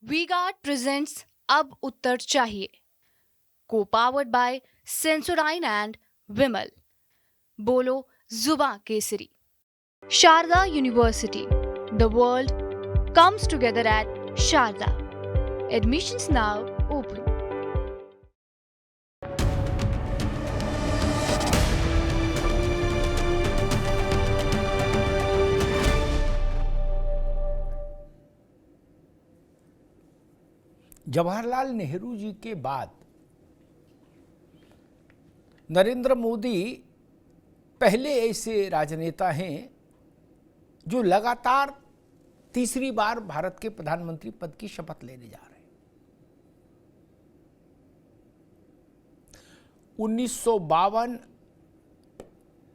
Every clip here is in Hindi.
वी गार्ड प्रेजेंट्स अब उत्तर चाहिए, को powered by Sensodyne and Vimal. बोलो जुबा केसरी। Sharda university, the world comes together at Sharda. Admissions now open. Jawaharlal Nehru ji के बाद नरेंद्र मोदी पहले ऐसे राजनेता हैं जो लगातार तीसरी बार भारत के प्रधानमंत्री पद की शपथ लेने जा रहे हैं। 1952,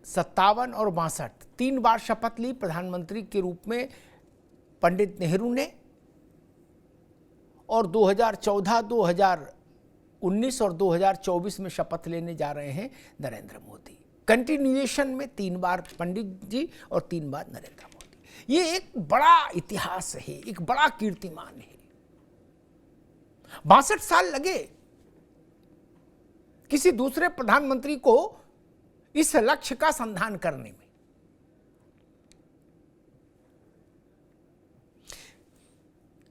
57 और 62 तीन बार शपथ ली प्रधानमंत्री के रूप में पंडित नेहरू ने, और 2014, 2019 और 2024 में शपथ लेने जा रहे हैं नरेंद्र मोदी। कंटिन्यूएशन में तीन बार पंडित जी और तीन बार नरेंद्र मोदी। ये एक बड़ा इतिहास है, एक बड़ा कीर्तिमान है। 62 साल लगे किसी दूसरे प्रधानमंत्री को इस लक्ष्य का संधान करने में।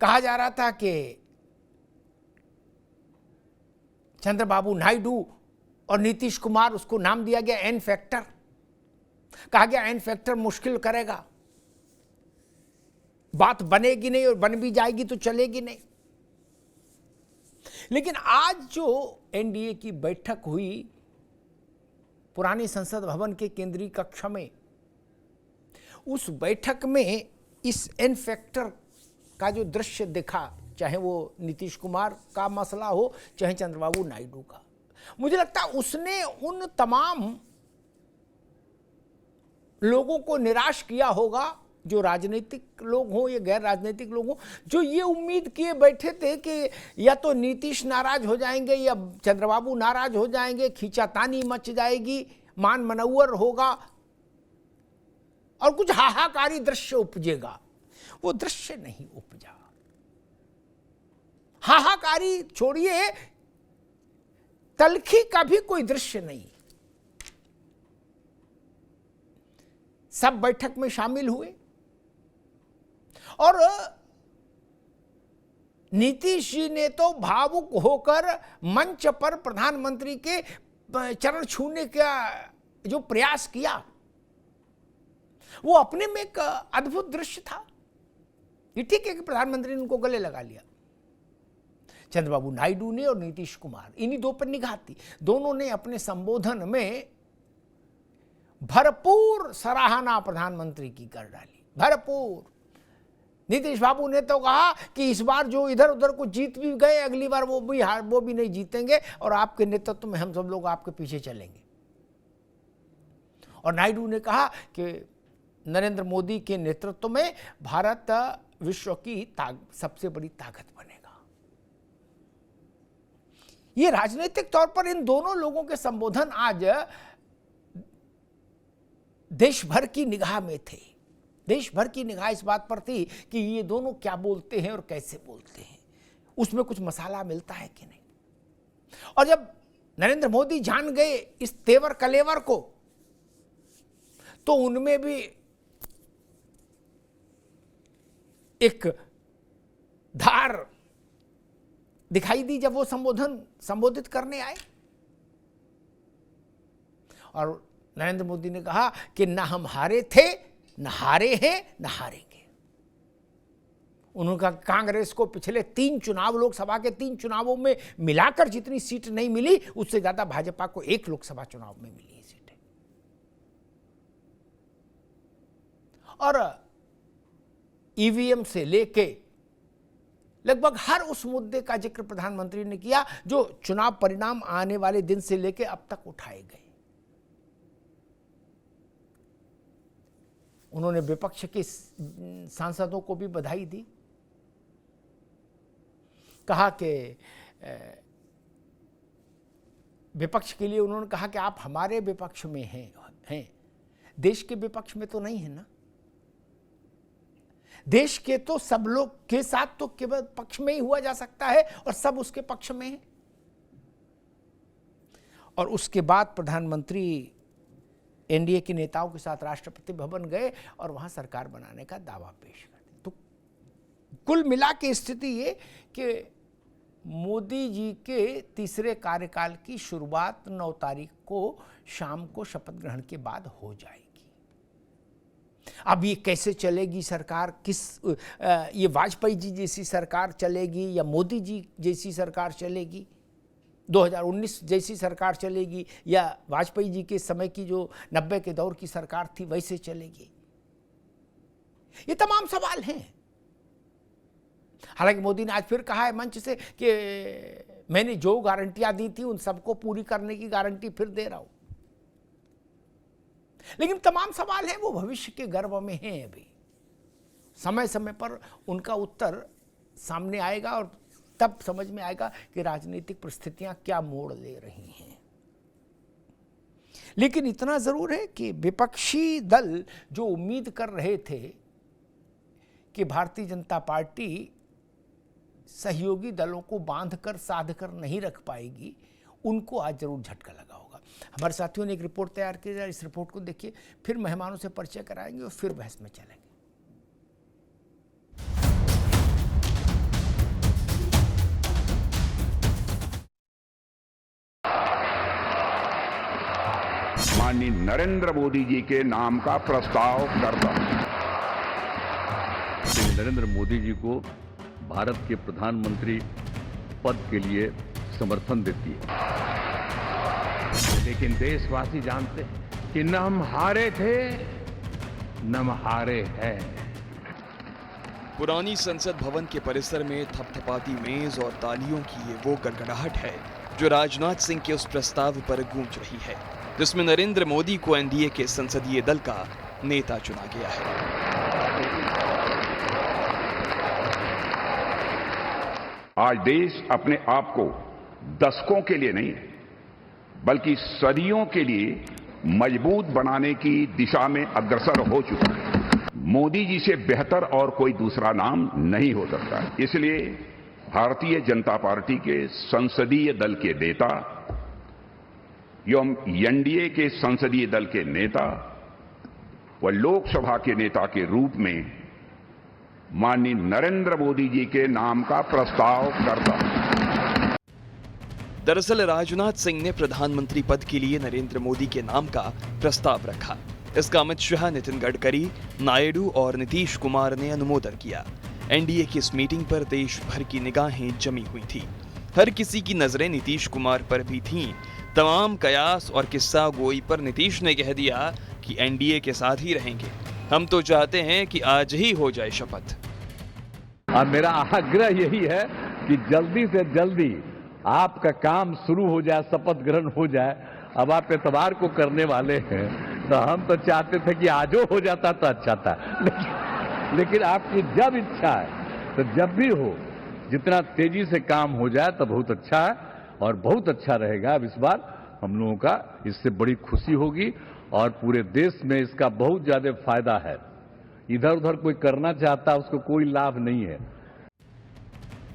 कहा जा रहा था कि चंद्रबाबू नायडू और नीतीश कुमार, उसको नाम दिया गया एन फैक्टर। कहा गया एन फैक्टर मुश्किल करेगा, बात बनेगी नहीं, और बन भी जाएगी तो चलेगी नहीं। लेकिन आज जो एनडीए की बैठक हुई पुरानी संसद भवन के केंद्रीय कक्ष में, उस बैठक में इस एन फैक्टर का जो दृश्य दिखा, चाहे वो नीतीश कुमार का मसला हो, चाहे चंद्रबाबू नायडू का, मुझे लगता है उसने उन तमाम लोगों को निराश किया होगा, जो राजनीतिक लोग हों या गैर राजनीतिक लोग हों, जो ये उम्मीद किए बैठे थे कि या तो नीतीश नाराज हो जाएंगे या चंद्रबाबू नाराज हो जाएंगे, खींचातानी मच जाएगी, मान मनौवर होगा और कुछ हाहाकारी दृश्य उपजेगा। वो दृश्य नहीं उपजा। हाहाकारी छोड़िए, तलखी का भी कोई दृश्य नहीं। सब बैठक में शामिल हुए और नीतीश जी ने तो भावुक होकर मंच पर प्रधानमंत्री के चरण छूने का जो प्रयास किया, वो अपने में एक अद्भुत दृश्य था। ये ठीक है कि प्रधानमंत्री ने उनको गले लगा लिया। चंद्रबाबू नायडू ने और नीतीश कुमार, इन्हीं दो पर निगाह थी। दोनों ने अपने संबोधन में भरपूर सराहना प्रधानमंत्री की कर डाली, भरपूर। नीतीश बाबू ने तो कहा कि इस बार जो इधर उधर को जीत भी गए, अगली बार वो भी नहीं जीतेंगे, और आपके नेतृत्व में हम सब लोग आपके पीछे चलेंगे। और नायडू ने कहा कि नरेंद्र मोदी के नेतृत्व में भारत विश्व की सबसे बड़ी ताकत बनेगा। ये राजनीतिक तौर पर इन दोनों लोगों के संबोधन आज देश भर की निगाह में थे। देश भर की निगाह इस बात पर थी कि ये दोनों क्या बोलते हैं और कैसे बोलते हैं, उसमें कुछ मसाला मिलता है कि नहीं। और जब नरेंद्र मोदी जान गए इस तेवर कलेवर को, तो उनमें भी एक धार दिखाई दी जब वो संबोधित करने आए। और नरेंद्र मोदी ने कहा कि ना हम हारे थे, न हारे हैं, न हारेंगे। उन्होंने कहा कांग्रेस को पिछले 3 चुनाव, लोकसभा के 3 चुनावों में मिलाकर जितनी सीट नहीं मिली, उससे ज्यादा भाजपा को 1 लोकसभा चुनाव में मिली सीटें। और ईवीएम से लेके लगभग हर उस मुद्दे का जिक्र प्रधानमंत्री ने किया जो चुनाव परिणाम आने वाले दिन से लेके अब तक उठाए गए। उन्होंने विपक्ष के सांसदों को भी बधाई दी, कहा कि विपक्ष के लिए उन्होंने कहा कि आप हमारे विपक्ष में हैं, देश के विपक्ष में तो नहीं है ना। देश के तो सब लोग के साथ तो केवल पक्ष में ही हुआ जा सकता है और सब उसके पक्ष में है। और उसके बाद प्रधानमंत्री एनडीए के नेताओं के साथ राष्ट्रपति भवन गए और वहां सरकार बनाने का दावा पेश कर दिया। तो कुल मिला के स्थिति ये कि मोदी जी के तीसरे कार्यकाल की शुरुआत 9 तारीख को शाम को शपथ ग्रहण के बाद हो जाएगी। अब ये कैसे चलेगी सरकार, ये वाजपेयी जी जैसी सरकार चलेगी या मोदी जी जैसी सरकार चलेगी, 2019 जैसी सरकार चलेगी या वाजपेयी जी के समय की जो 90 के दौर की सरकार थी वैसे चलेगी, ये तमाम सवाल हैं। हालांकि मोदी ने आज फिर कहा है मंच से कि मैंने जो गारंटियां दी थी उन सबको पूरी करने की गारंटी फिर दे रहा हूं। लेकिन तमाम सवाल हैं वो भविष्य के गर्भ में हैं। अभी समय समय पर उनका उत्तर सामने आएगा और तब समझ में आएगा कि राजनीतिक परिस्थितियां क्या मोड़ ले रही हैं। लेकिन इतना जरूर है कि विपक्षी दल जो उम्मीद कर रहे थे कि भारतीय जनता पार्टी सहयोगी दलों को बांधकर साधकर नहीं रख पाएगी, उनको आज जरूर झटका लगा होगा। हमारे साथियों ने एक रिपोर्ट तैयार की है, इस रिपोर्ट को देखिए, फिर मेहमानों से परिचय कराएंगे और फिर बहस में चलेंगे। माननीय नरेंद्र मोदी जी के नाम का प्रस्ताव करता हूं। नरेंद्र मोदी जी को भारत के प्रधानमंत्री पद के लिए समर्थन देती है। लेकिन देशवासी जानते हैं कि न हम हारे थे न हम हारे हैं। पुरानी संसद भवन के परिसर में थपथपाती मेज और तालियों की ये वो गड़गड़ाहट है जो राजनाथ सिंह के उस प्रस्ताव पर गूंज रही है जिसमें नरेंद्र मोदी को एनडीए के संसदीय दल का नेता चुना गया है। आज देश अपने आप को दशकों के लिए नहीं बल्कि सदियों के लिए मजबूत बनाने की दिशा में अग्रसर हो चुका है। मोदी जी से बेहतर और कोई दूसरा नाम नहीं हो सकता। इसलिए भारतीय जनता पार्टी के संसदीय दल के नेता एवं एनडीए के संसदीय दल के नेता व लोकसभा के नेता के रूप में माननीय नरेंद्र मोदी जी के नाम का प्रस्ताव करता हूं। दरअसल राजनाथ सिंह ने प्रधानमंत्री पद के लिए नरेंद्र मोदी के नाम का प्रस्ताव रखा। इसका अमित शाह, नितिन गडकरी, नायडू और नीतीश कुमार ने अनुमोदन किया। एनडीए की इस मीटिंग पर देश भर की निगाहें जमी हुई थी। हर किसी की नजरें नीतीश कुमार पर भी थीं। तमाम कयास और किस्सा गोई पर नीतीश ने कह दिया कि एनडीए के साथ ही रहेंगे। हम तो चाहते हैं कि आज ही हो जाए शपथ। और मेरा आग्रह यही है कि जल्दी से जल्दी आपका काम शुरू हो जाए, शपथ ग्रहण हो जाए। अब आप एतवार को करने वाले हैं तो हम तो चाहते थे कि आजो हो जाता तो अच्छा था, लेकिन आपकी जब इच्छा है तो जब भी हो, जितना तेजी से काम हो जाए तो बहुत अच्छा है और बहुत अच्छा रहेगा। अब इस बार हम लोगों का इससे बड़ी खुशी होगी और पूरे देश में इसका बहुत ज्यादा फायदा है। इधर उधर कोई करना चाहता उसको कोई लाभ नहीं है।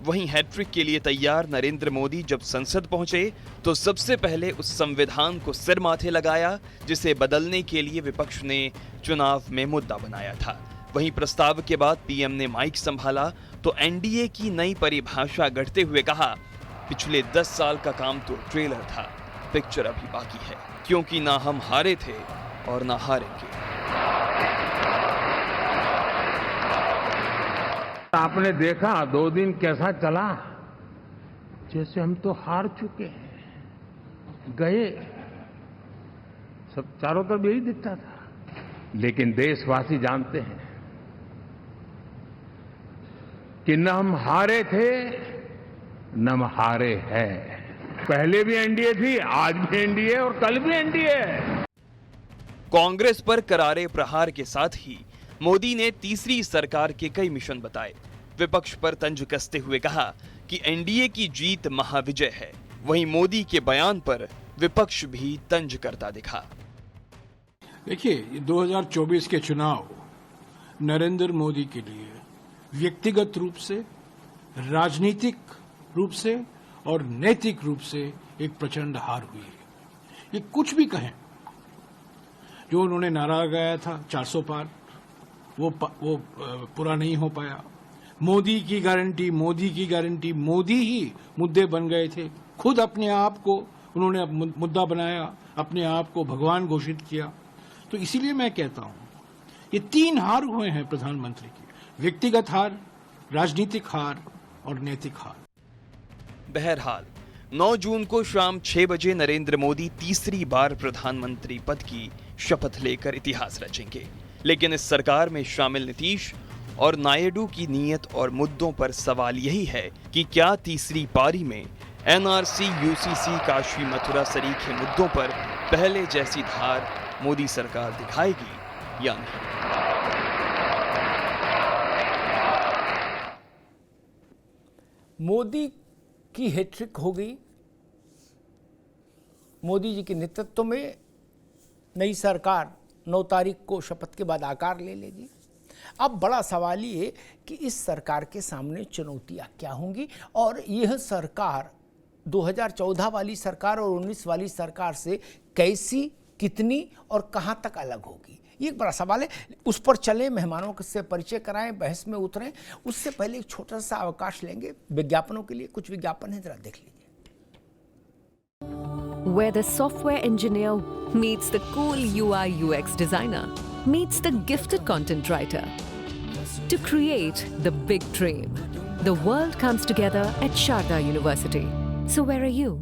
वहीं हैट्रिक के लिए तैयार नरेंद्र मोदी जब संसद पहुंचे तो सबसे पहले उस संविधान को सिर माथे लगाया जिसे बदलने के लिए विपक्ष ने चुनाव में मुद्दा बनाया था। वहीं प्रस्ताव के बाद पीएम ने माइक संभाला तो एनडीए की नई परिभाषा गढ़ते हुए कहा, पिछले 10 साल का काम तो ट्रेलर था, पिक्चर अभी बाकी है, क्योंकि ना हम हारे थे और ना हारेंगे। आपने देखा 2 दिन कैसा चला, जैसे हम तो हार चुके हैं, गए, सब चारों तरफ यही दिखता था। लेकिन देशवासी जानते हैं कि न हम हारे थे न हम हारे हैं। पहले भी एनडीए थी, आज भी एनडीए और कल भी एनडीए है। कांग्रेस पर करारे प्रहार के साथ ही मोदी ने तीसरी सरकार के कई मिशन बताए। विपक्ष पर तंज कसते हुए कहा कि एनडीए की जीत महाविजय है। वहीं मोदी के बयान पर विपक्ष भी तंज करता दिखा। देखिए, 2024 के चुनाव नरेंद्र मोदी के लिए व्यक्तिगत रूप से, राजनीतिक रूप से और नैतिक रूप से एक प्रचंड हार हुई है। ये कुछ भी कहें, जो उन्होंने नारा लगाया था 400 पार, वो पूरा नहीं हो पाया। मोदी की गारंटी, मोदी की गारंटी, मोदी ही मुद्दे बन गए थे। खुद अपने आप को उन्होंने मुद्दा बनाया, अपने आप को भगवान घोषित किया। तो इसीलिए मैं कहता हूं, ये 3 हार हुए हैं प्रधानमंत्री की, व्यक्तिगत हार, राजनीतिक हार और नैतिक हार। बहरहाल 9 जून को शाम 6 बजे नरेंद्र मोदी तीसरी बार प्रधानमंत्री पद की शपथ लेकर इतिहास रचेंगे। लेकिन इस सरकार में शामिल नीतीश और नायडू की नीयत और मुद्दों पर सवाल यही है कि क्या तीसरी पारी में एनआरसी, यूसीसी, काशी मथुरा सरीखे मुद्दों पर पहले जैसी धार मोदी सरकार दिखाएगी या नहीं। मोदी की हैट्रिक हो गई। मोदी जी के नेतृत्व में नई सरकार 9 तारीख को शपथ के बाद आकार ले लेगी। अब बड़ा सवाल ये कि इस सरकार के सामने चुनौतियां क्या होंगी और यह सरकार 2014 वाली सरकार और 19 वाली सरकार से कैसी, कितनी और कहां तक अलग होगी, ये एक बड़ा सवाल है। उस पर चले, मेहमानों से परिचय कराएं, बहस में उतरें। उससे पहले एक छोटा सा अवकाश लेंगे विज्ञापनों के लिए। कुछ विज्ञापन है, जरा देख लीजिए। Where the software engineer meets the cool UI UX designer, meets the gifted content writer to create the big dream. The world comes together at Sharda University. So where are you?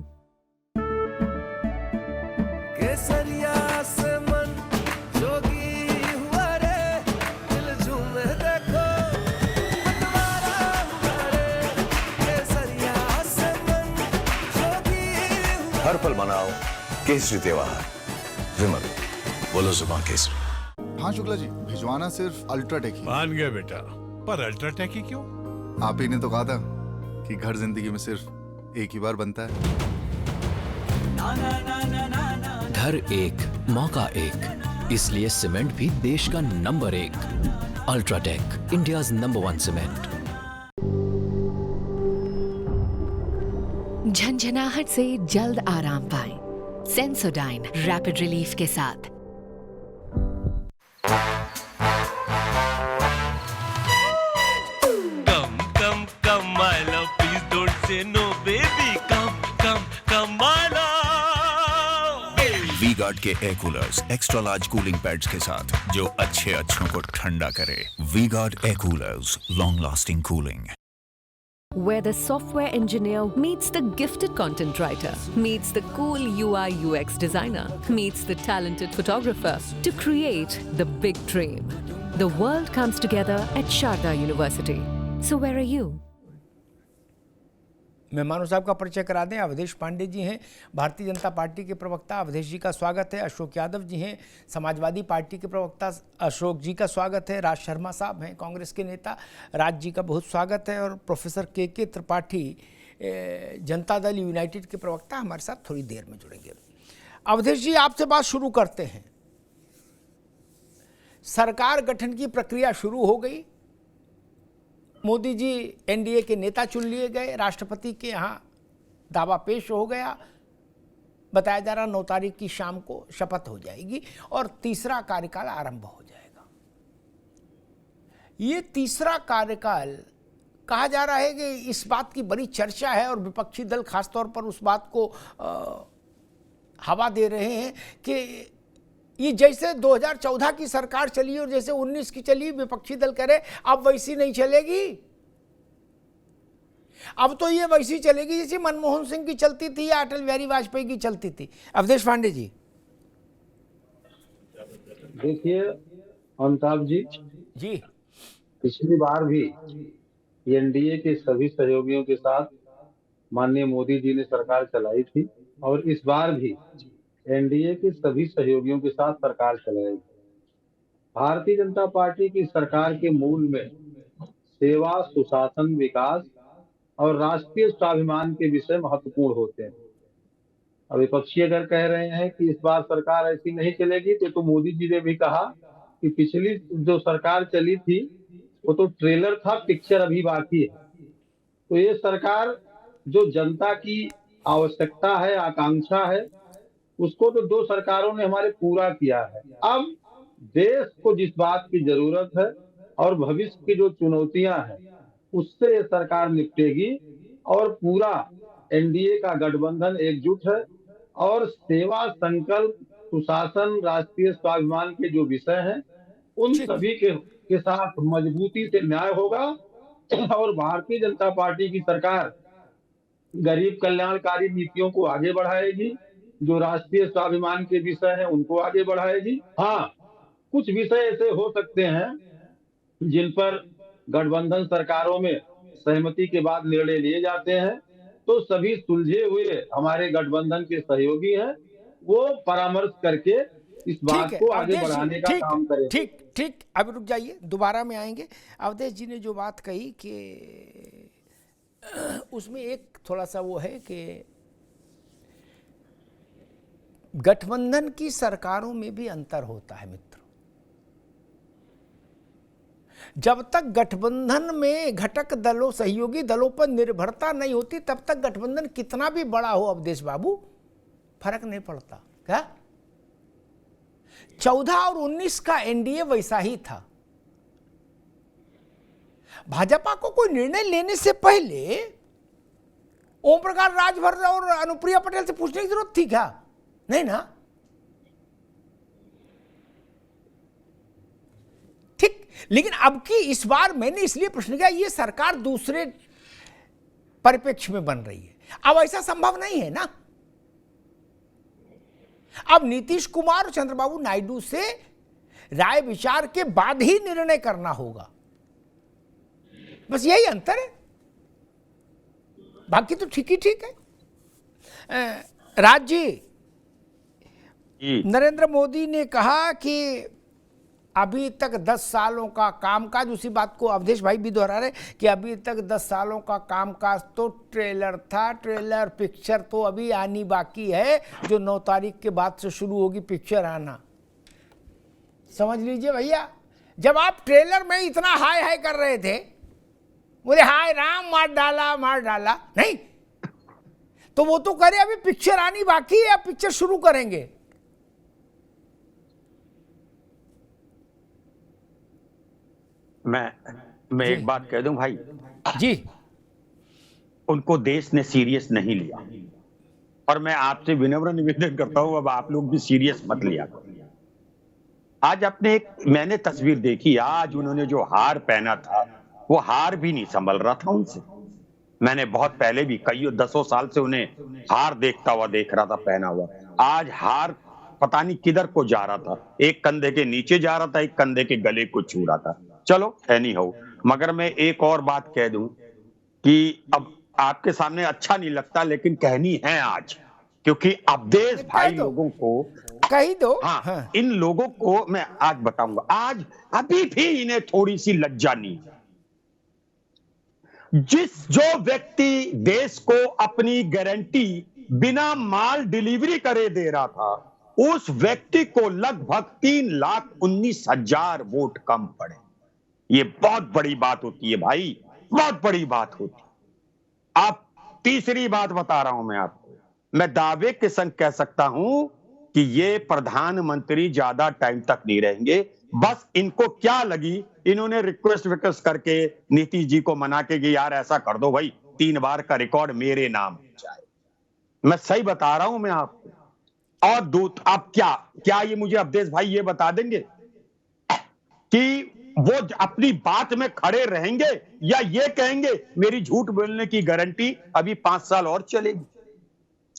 हर पल मनाओ केसरी त्योहार। विमल, बोलो जुबान केसरी। हाँ शुक्ला जी, भिजवाना सिर्फ अल्ट्राटेक ही। मान गया बेटा, पर अल्ट्राटेक ही क्यों? आप ही ने तो कहा था कि घर जिंदगी में सिर्फ एक ही बार बनता है। घर एक, मौका एक, इसलिए सीमेंट भी देश का number 1। UltraTech, India's number 1 cement. झंझनाहट से जल्द आराम पाएं। सेंसोडाइन रैपिड रिलीफ के साथ। Come come come my love, please don't say no baby, come come come my love. V-Guard के air coolers extra large cooling pads के साथ, जो अच्छों को ठंडा करे। V-Guard air coolers, long lasting cooling. Where the software engineer meets the gifted content writer, meets the cool UI UX designer, meets the talented photographer to create the big dream. The world comes together at Sharda University. So where are you? मेहमानों साहब का परिचय करा दें। अवधेश पांडे जी हैं, भारतीय जनता पार्टी के प्रवक्ता। अवधेश जी का स्वागत है। अशोक यादव जी हैं, समाजवादी पार्टी के प्रवक्ता। अशोक जी का स्वागत है। राज शर्मा साहब हैं, कांग्रेस के नेता। राज जी का बहुत स्वागत है। और प्रोफेसर के त्रिपाठी, जनता दल यूनाइटेड के प्रवक्ता, हमारे साथ थोड़ी देर में जुड़ेंगे। अवधेश जी, आपसे बात शुरू करते हैं। सरकार गठन की प्रक्रिया शुरू हो गई। मोदी जी एनडीए के नेता चुन लिए गए। राष्ट्रपति के यहाँ दावा पेश हो गया। बताया जा रहा 9 तारीख की शाम को शपथ हो जाएगी और तीसरा कार्यकाल आरंभ हो जाएगा। ये तीसरा कार्यकाल, कहा जा रहा है कि इस बात की बड़ी चर्चा है और विपक्षी दल खासतौर पर उस बात को हवा दे रहे हैं कि ये जैसे 2014 की सरकार चली और जैसे 19 की चली, विपक्षी दल कह रहे अब वैसी नहीं चलेगी। अब तो ये वैसी चलेगी जैसे मनमोहन सिंह की चलती थी या अटल बिहारी वाजपेयी की चलती थी। अवधेश पांडे जी। देखिए अमिताभ जी, पिछली बार भी एनडीए के सभी सहयोगियों के साथ माननीय मोदी जी ने सरकार चलाई थी और इस बार भी एनडीए के सभी सहयोगियों के साथ सरकार चलाएगी। भारतीय जनता पार्टी की सरकार के मूल में सेवा, सुशासन, विकास और राष्ट्रीय स्वाभिमान के विषय महत्वपूर्ण होते हैं। अब विपक्षी अगर कह रहे हैं कि इस बार सरकार ऐसी नहीं चलेगी, तो मोदी जी ने भी कहा कि पिछली जो सरकार चली थी वो तो ट्रेलर था, पिक्चर अभी बाकी है। तो ये सरकार जो जनता की आवश्यकता है, आकांक्षा है, उसको तो 2 सरकारों ने हमारे पूरा किया है। अब देश को जिस बात की जरूरत है और भविष्य की जो चुनौतियां हैं उससे ये सरकार निपटेगी। और पूरा एनडीए का गठबंधन एकजुट है और सेवा, संकल्प, सुशासन, राष्ट्रीय स्वाभिमान के जो विषय हैं उन सभी के साथ मजबूती से न्याय होगा। और भारतीय जनता पार्टी की सरकार गरीब कल्याणकारी नीतियों को आगे बढ़ाएगी, जो राष्ट्रीय स्वाभिमान के विषय हैं उनको आगे बढ़ाएगी। हाँ, कुछ विषय ऐसे हो सकते हैं जिन पर गठबंधन सरकारों में सहमति के बाद निर्णय लिए जाते हैं, तो सभी सुलझे हुए हमारे गठबंधन के सहयोगी हैं, वो परामर्श करके इस बात को आगे बढ़ाने का काम करें। ठीक, अब रुक जाइए, दोबारा में आएंगे। अवधेश जी ने जो बात कही कि उसमें एक थोड़ा सा वो है कि गठबंधन की सरकारों में भी अंतर होता है मित्र। जब तक गठबंधन में घटक दलों, सहयोगी दलों पर निर्भरता नहीं होती तब तक गठबंधन कितना भी बड़ा हो अवधेश बाबू फर्क नहीं पड़ता। क्या 14 और 19 का एनडीए वैसा ही था। भाजपा को कोई निर्णय लेने से पहले ओम प्रकाश राजभर और अनुप्रिया पटेल से पूछने की जरूरत थी क्या? नहीं ना। ठीक, लेकिन अब की इस बार मैंने इसलिए प्रश्न किया, ये सरकार दूसरे परिप्रेक्ष्य में बन रही है। अब ऐसा संभव नहीं है ना। अब नीतीश कुमार और चंद्रबाबू नायडू से राय विचार के बाद ही निर्णय करना होगा, बस यही अंतर है, बाकी तो ठीक ही ठीक है। राज जी, नरेंद्र मोदी ने कहा कि अभी तक 10 सालों का कामकाज, उसी बात को अवधेश भाई भी दोहरा रहे कि अभी तक 10 सालों का कामकाज तो ट्रेलर था, ट्रेलर पिक्चर तो अभी आनी बाकी है, जो 9 तारीख के बाद से शुरू होगी पिक्चर आना। समझ लीजिए भैया, जब आप ट्रेलर में इतना हाय हाय कर रहे थे, बोले हाय राम मार डाला, नहीं तो वो तो करे अभी पिक्चर आनी बाकी है, अब पिक्चर शुरू करेंगे। मैं एक बात कह दूं भाई जी, उनको देश ने सीरियस नहीं लिया और मैं आपसे विनम्र निवेदन करता हूं अब आप लोग भी सीरियस मत लिया। आज मैंने तस्वीर देखी, आज उन्होंने जो हार पहना था वो हार भी नहीं संभल रहा था उनसे। मैंने बहुत पहले भी कई 10 साल से उन्हें हार देखता हुआ देख रहा था पहना हुआ। आज हार पता नहीं किधर को जा रहा था, एक कंधे के नीचे जा रहा था, एक कंधे के गले को छू रहा था। चलो एनी हो, मगर मैं एक और बात कह दूं कि अब आपके सामने अच्छा नहीं लगता लेकिन कहनी है आज, क्योंकि अवधेश भाई लोगों को कही दो। हाँ, इन लोगों को मैं आज बताऊंगा। आज अभी भी इन्हें थोड़ी सी लज्जा नहीं है। जो व्यक्ति देश को अपनी गारंटी बिना माल डिलीवरी करे दे रहा था, उस व्यक्ति को लगभग 3,19,000 वोट कम पड़े। ये बहुत बड़ी बात होती है भाई, बहुत बड़ी बात होती है। अब तीसरी बात बता रहा हूं मैं आपको, मैं दावे के संग कह सकता हूं कि ये प्रधानमंत्री ज्यादा टाइम तक नहीं रहेंगे। बस इनको क्या लगी, इन्होंने रिक्वेस्ट करके नीतीश जी को मना के कि यार ऐसा कर दो भाई, 3 बार का रिकॉर्ड मेरे नाम हो जाए। मैं सही बता रहा हूं मैं आपको। और अब क्या ये मुझे अवधेश भाई ये बता देंगे कि वो अपनी बात में खड़े रहेंगे या ये कहेंगे मेरी झूठ बोलने की गारंटी अभी 5 साल और चलेगी।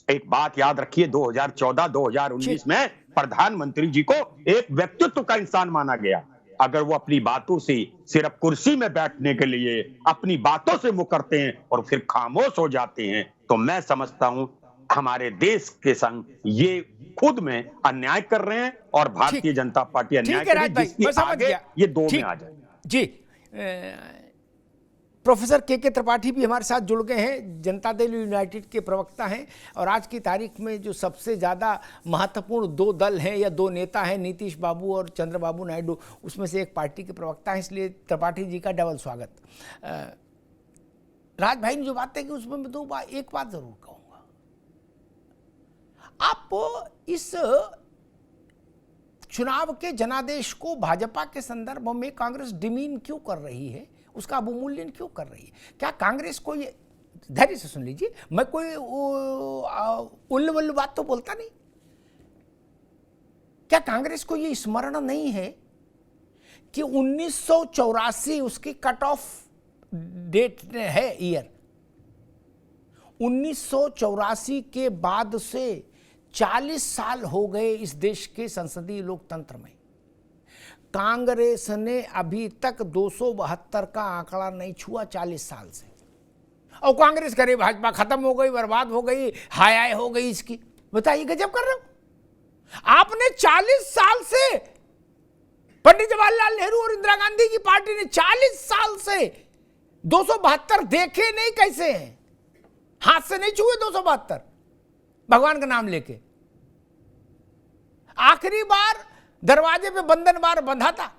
एक बात याद रखिए, 2014-2019 में प्रधानमंत्री जी को एक व्यक्तित्व का इंसान माना गया। अगर वो अपनी बातों से सिर्फ कुर्सी में बैठने के लिए अपनी बातों से मुकरते हैं और फिर खामोश हो जाते हैं, तो मैं समझता हूं हमारे देश के संग ये खुद में अन्याय कर रहे हैं और भारतीय जनता पार्टी अन्याय कर रही है, जिसके आगे ये 2 में आ जाए। जी, प्रोफेसर के त्रिपाठी भी हमारे साथ जुड़ गए हैं, जनता दल यूनाइटेड के प्रवक्ता हैं और आज की तारीख में जो सबसे ज़्यादा महत्वपूर्ण दो दल हैं या दो नेता हैं, नीतीश बाबू और चंद्रबाबू नायडू, उसमें से एक पार्टी के प्रवक्ता हैं, इसलिए त्रिपाठी जी का डबल स्वागत। राज भाई ने जो बातें की उसमें मैं एक बात जरूर कहूँगा, आप इस चुनाव के जनादेश को भाजपा के संदर्भ में कांग्रेस डिमीन क्यों कर रही है, उसका अवमूल्यन क्यों कर रही है? क्या कांग्रेस को ये, धैर्य से सुन लीजिए, मैं कोई उल्लू वल्लू बात तो बोलता नहीं, क्या कांग्रेस को ये स्मरण नहीं है कि 1984 उसकी कट ऑफ डेट है, ईयर 1984 के बाद से 40 साल हो गए इस देश के संसदीय लोकतंत्र में। कांग्रेस ने अभी तक 272 का आंकड़ा नहीं छुआ 40 साल से। और कांग्रेस करे भाजपा खत्म हो गई, बर्बाद हो गई, हाय हाय हो गई इसकी। बताइए, गजब कर रहे हो। आपने 40 साल से, पंडित जवाहरलाल नेहरू और इंदिरा गांधी की पार्टी ने 40 साल से 272 देखे नहीं, कैसे हैं? हाथ से नहीं छुए 272, भगवान का नाम लेके। आखिरी बार दरवाजे पे बंधन बार बंधा था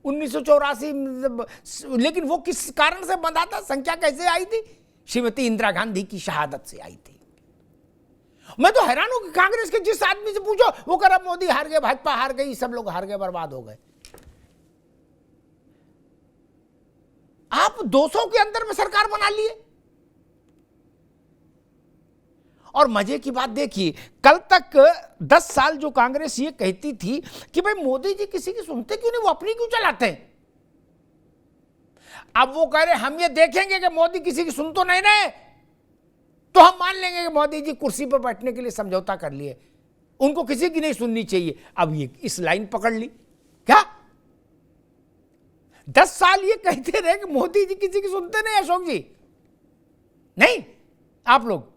1984, लेकिन वो किस कारण से बंधा था, संख्या कैसे आई थी? श्रीमती इंदिरा गांधी की शहादत से आई थी। मैं तो हैरान हूं कि कांग्रेस के जिस आदमी से पूछो वो कह रहा मोदी हार गए, भाजपा हार गई, सब लोग हार गए, बर्बाद हो गए। आप 200 के अंदर में सरकार बना लिए। और मजे की बात देखिए, कल तक 10 साल जो कांग्रेस ये कहती थी कि भाई मोदी जी किसी की सुनते क्यों नहीं, वो अपनी क्यों चलाते हैं। अब वो कह रहे हम ये देखेंगे कि मोदी किसी की सुन तो नहीं रहे, तो हम मान लेंगे कि मोदी जी कुर्सी पर बैठने के लिए समझौता कर लिए, उनको किसी की नहीं सुननी चाहिए। अब ये इस लाइन पकड़ ली क्या? 10 साल ये कहते रहे कि मोदी जी किसी की सुनते नहीं, अशोक जी नहीं, आप लोग,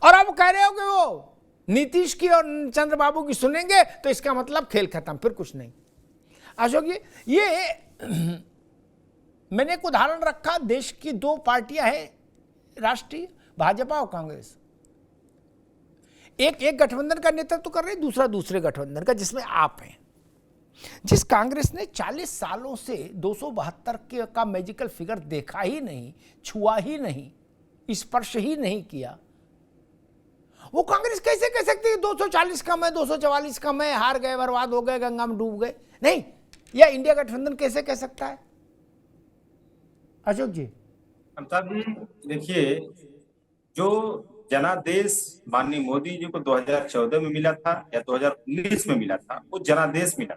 और अब कह रहे हो कि वो नीतीश की और चंद्रबाबू की सुनेंगे, तो इसका मतलब खेल खत्म, फिर कुछ नहीं। अशोक जी, ये मैंने एक उदाहरण रखा, देश की दो पार्टियां हैं राष्ट्रीय, भाजपा और कांग्रेस। एक गठबंधन का नेतृत्व कर रही, दूसरा दूसरे गठबंधन का, जिसमें आप हैं। जिस कांग्रेस ने 40 सालों से 272 का मैजिकल फिगर देखा ही नहीं, छुआ ही नहीं, स्पर्श ही नहीं किया, वो कांग्रेस कैसे कह सकती है 240 कम है, 244 कम है, हार गए, बर्बाद हो गए, गंगा में डूब गए? नहीं, या इंडिया गठबंधन कैसे कह सकता है? अशोक जी। अमिताभ जी, देखिए, जो जनादेश माननीय मोदी जी को 2014 में मिला था या 2019 में मिला था, वो जनादेश मिला,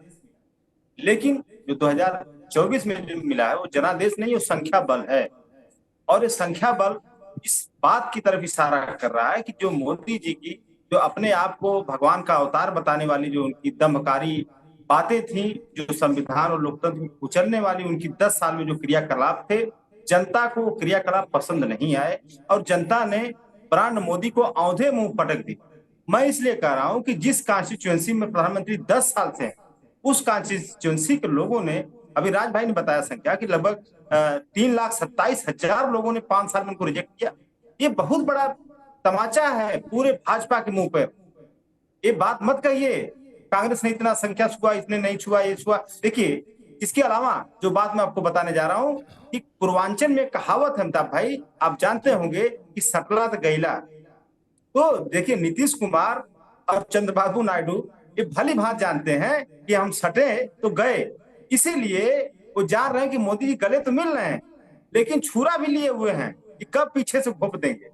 लेकिन जो 2024 में जो मिला है वो जनादेश नहीं, वो संख्या बल है। और ये संख्या बल इस बात की तरफ इशारा कर रहा है कि जो मोदी जी की जो अपने आप को भगवान का अवतार बताने वाली जो उनकी दमकारी बातें थी, जो संविधान और लोकतंत्र को कुचलने वाली उनकी 10 साल में जो क्रियाकलाप थे, जनता को वो क्रियाकलाप पसंद नहीं आए और जनता ने ब्रांड मोदी को औंधे मुंह पटक दी। मैं इसलिए कह रहा हूं कि जिस कॉन्स्टिट्यूएंसी में प्रधानमंत्री 10 साल से हैं, उस कॉन्स्टिट्यूएंसी के लोगों ने, अभी राज भाई ने बताया संख्या कि लगभग 3,27,000 लोगों ने 5 साल में उनको रिजेक्ट किया। ये बहुत बड़ा तमाचा है पूरे भाजपा के मुंह पर। ये बात मत कहिए कांग्रेस ने इतना संख्या छुआ, इसने नहीं छुआ, ये छुआ। देखिए, इसके अलावा जो बात मैं आपको बताने जा रहा हूं कि पूर्वांचल में कहावत है अमिताभ भाई, आप जानते होंगे कि सटला तो गैला। तो देखिए, नीतीश कुमार और चंद्रबाबू नायडू ये भली भांति जानते हैं कि हम सटे तो गए, इसीलिए वो जान रहे हैं कि मोदी जी गले तो मिल रहे हैं, लेकिन छुरा भी लिए हुए हैं कि कब पीछे से घोप देंगे,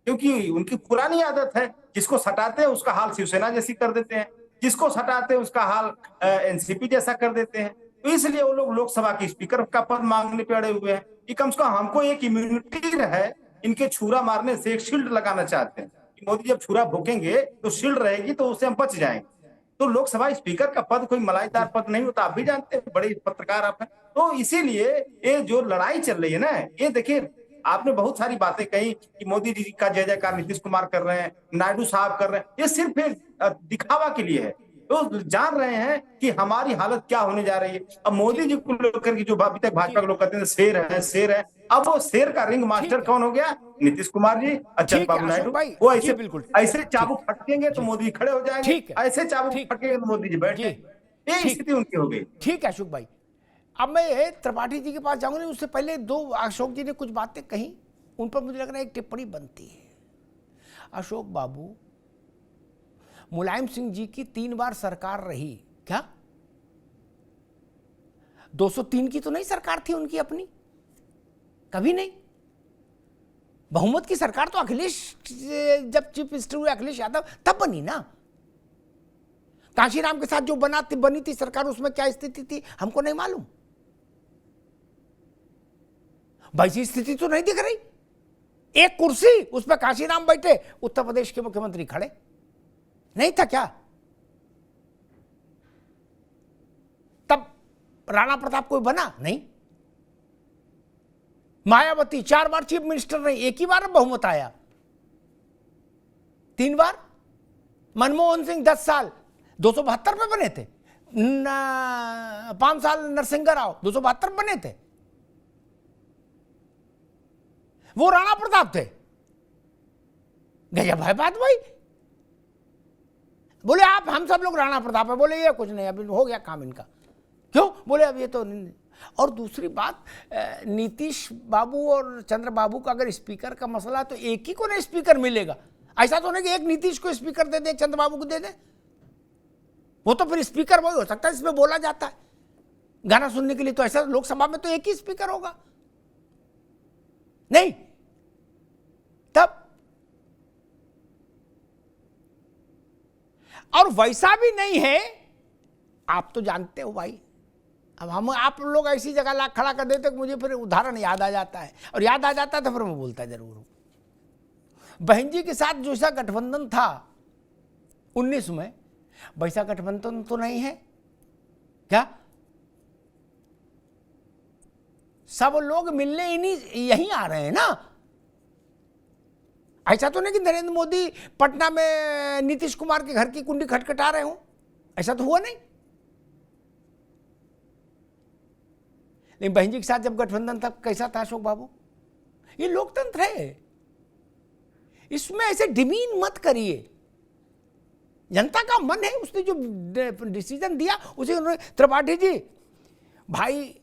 क्योंकि उनकी पुरानी आदत है, जिसको सटाते हैं उसका हाल शिवसेना जैसी कर देते हैं, जिसको सटाते हैं उसका हाल एनसीपी जैसा कर देते हैं। तो इसलिए वो लोग लोकसभा के स्पीकर का पद मांगने पे अड़े हुए हैं कि कम से कम हमको एक इम्यूनिटी है, इनके छुरा मारने से एक शील्ड लगाना चाहते हैं कि मोदी जब छुरा भोंकेंगे तो शील्ड रहेगी, तो उससे हम बच जाएंगे। तो लोकसभा स्पीकर का पद कोई मलाईदार पद नहीं होता, आप भी जानते हैं, बड़े पत्रकार आप हैं। तो इसीलिए ये जो लड़ाई चल रही है ना, ये देखिए, आपने बहुत सारी बातें कही कि मोदी जी का जय जयकार नीतीश कुमार कर रहे हैं, नायडू साहब कर रहे हैं, ये सिर्फ दिखावा के लिए है। तो जान रहे हैं कि हमारी हालत क्या होने जा रही है। अब मोदी जी को लेकर के जो अभी तक भाजपा के लोग कहते हैं शेर है शेर है, अब वो शेर का रिंग मास्टर कौन हो गया? नीतीश कुमार जी और चंद्रबाबू नायडू। वो ऐसे बिल्कुल ऐसे चाबुक फटकेंगे तो मोदी खड़े हो जाएंगे, ऐसे चाबुक फटकेंगे तो मोदी जी बैठ जाएंगे। ये स्थिति उनकी हो गई। ठीक है अशोक भाई, अब मैं त्रिपाठी जी के पास जाऊंगा, उससे पहले दो अशोक जी ने कुछ बातें कही, उन पर मुझे लग रहा है एक टिप्पणी बनती है। अशोक बाबू, मुलायम सिंह जी की 3 बार सरकार रही क्या? 203 की तो नहीं सरकार थी उनकी अपनी, कभी नहीं। बहुमत की सरकार तो अखिलेश, जब चीफ मिनिस्टर हुए अखिलेश यादव तब बनी ना। कांशीराम के साथ जो बनी थी सरकार, उसमें क्या स्थिति थी हमको नहीं मालूम। वैसी स्थिति तो नहीं दिख रही। एक कुर्सी, उस पर कांशीराम बैठे, उत्तर प्रदेश के मुख्यमंत्री खड़े, नहीं था क्या? तब राणा प्रताप कोई बना नहीं। मायावती 4 बार चीफ मिनिस्टर रही, एक ही बार बहुमत आया। 3 बार। मनमोहन सिंह 10 साल 272 पे बने थे। 5 साल नरसिंह राव 272 बने थे। वो राणा प्रताप थे। गया भाई बात भाई, बोले आप हम सब लोग राणा प्रताप है। बोले ये कुछ नहीं, अभी हो गया काम इनका। क्यों? बोले अब ये तो। और दूसरी बात, नीतीश बाबू और चंद्र बाबू का अगर स्पीकर का मसला है तो एक ही को ना स्पीकर मिलेगा। ऐसा तो नहीं कि एक नीतीश को स्पीकर दे दे, चंद्र बाबू को दे दे। वो तो फिर स्पीकर वही हो सकता है इसमें बोला जाता है गाना सुनने के लिए। तो ऐसा लोकसभा में तो एक ही स्पीकर होगा नहीं। तब और वैसा भी नहीं है, आप तो जानते हो भाई। अब हम आप लोग ऐसी जगह ला खड़ा कर देते कि मुझे फिर उदाहरण याद आ जाता है, और याद आ जाता है तो फिर मैं बोलता जरूर हूं। बहन जी के साथ जो सा गठबंधन था 19 में, वैसा गठबंधन तो नहीं है क्या? सब लोग मिलने यहीं आ रहे हैं ना। ऐसा तो नहीं कि नरेंद्र मोदी पटना में नीतीश कुमार के घर की कुंडी खटखटा रहे हो, ऐसा तो हुआ नहीं। लेकिन बहन जी के साथ जब गठबंधन था कैसा था अशोक बाबू? ये लोकतंत्र है, इसमें ऐसे डिमीन मत करिए। जनता का मन है, उसने जो डिसीजन दिया उसे उन्होंने। त्रिपाठी जी भाई,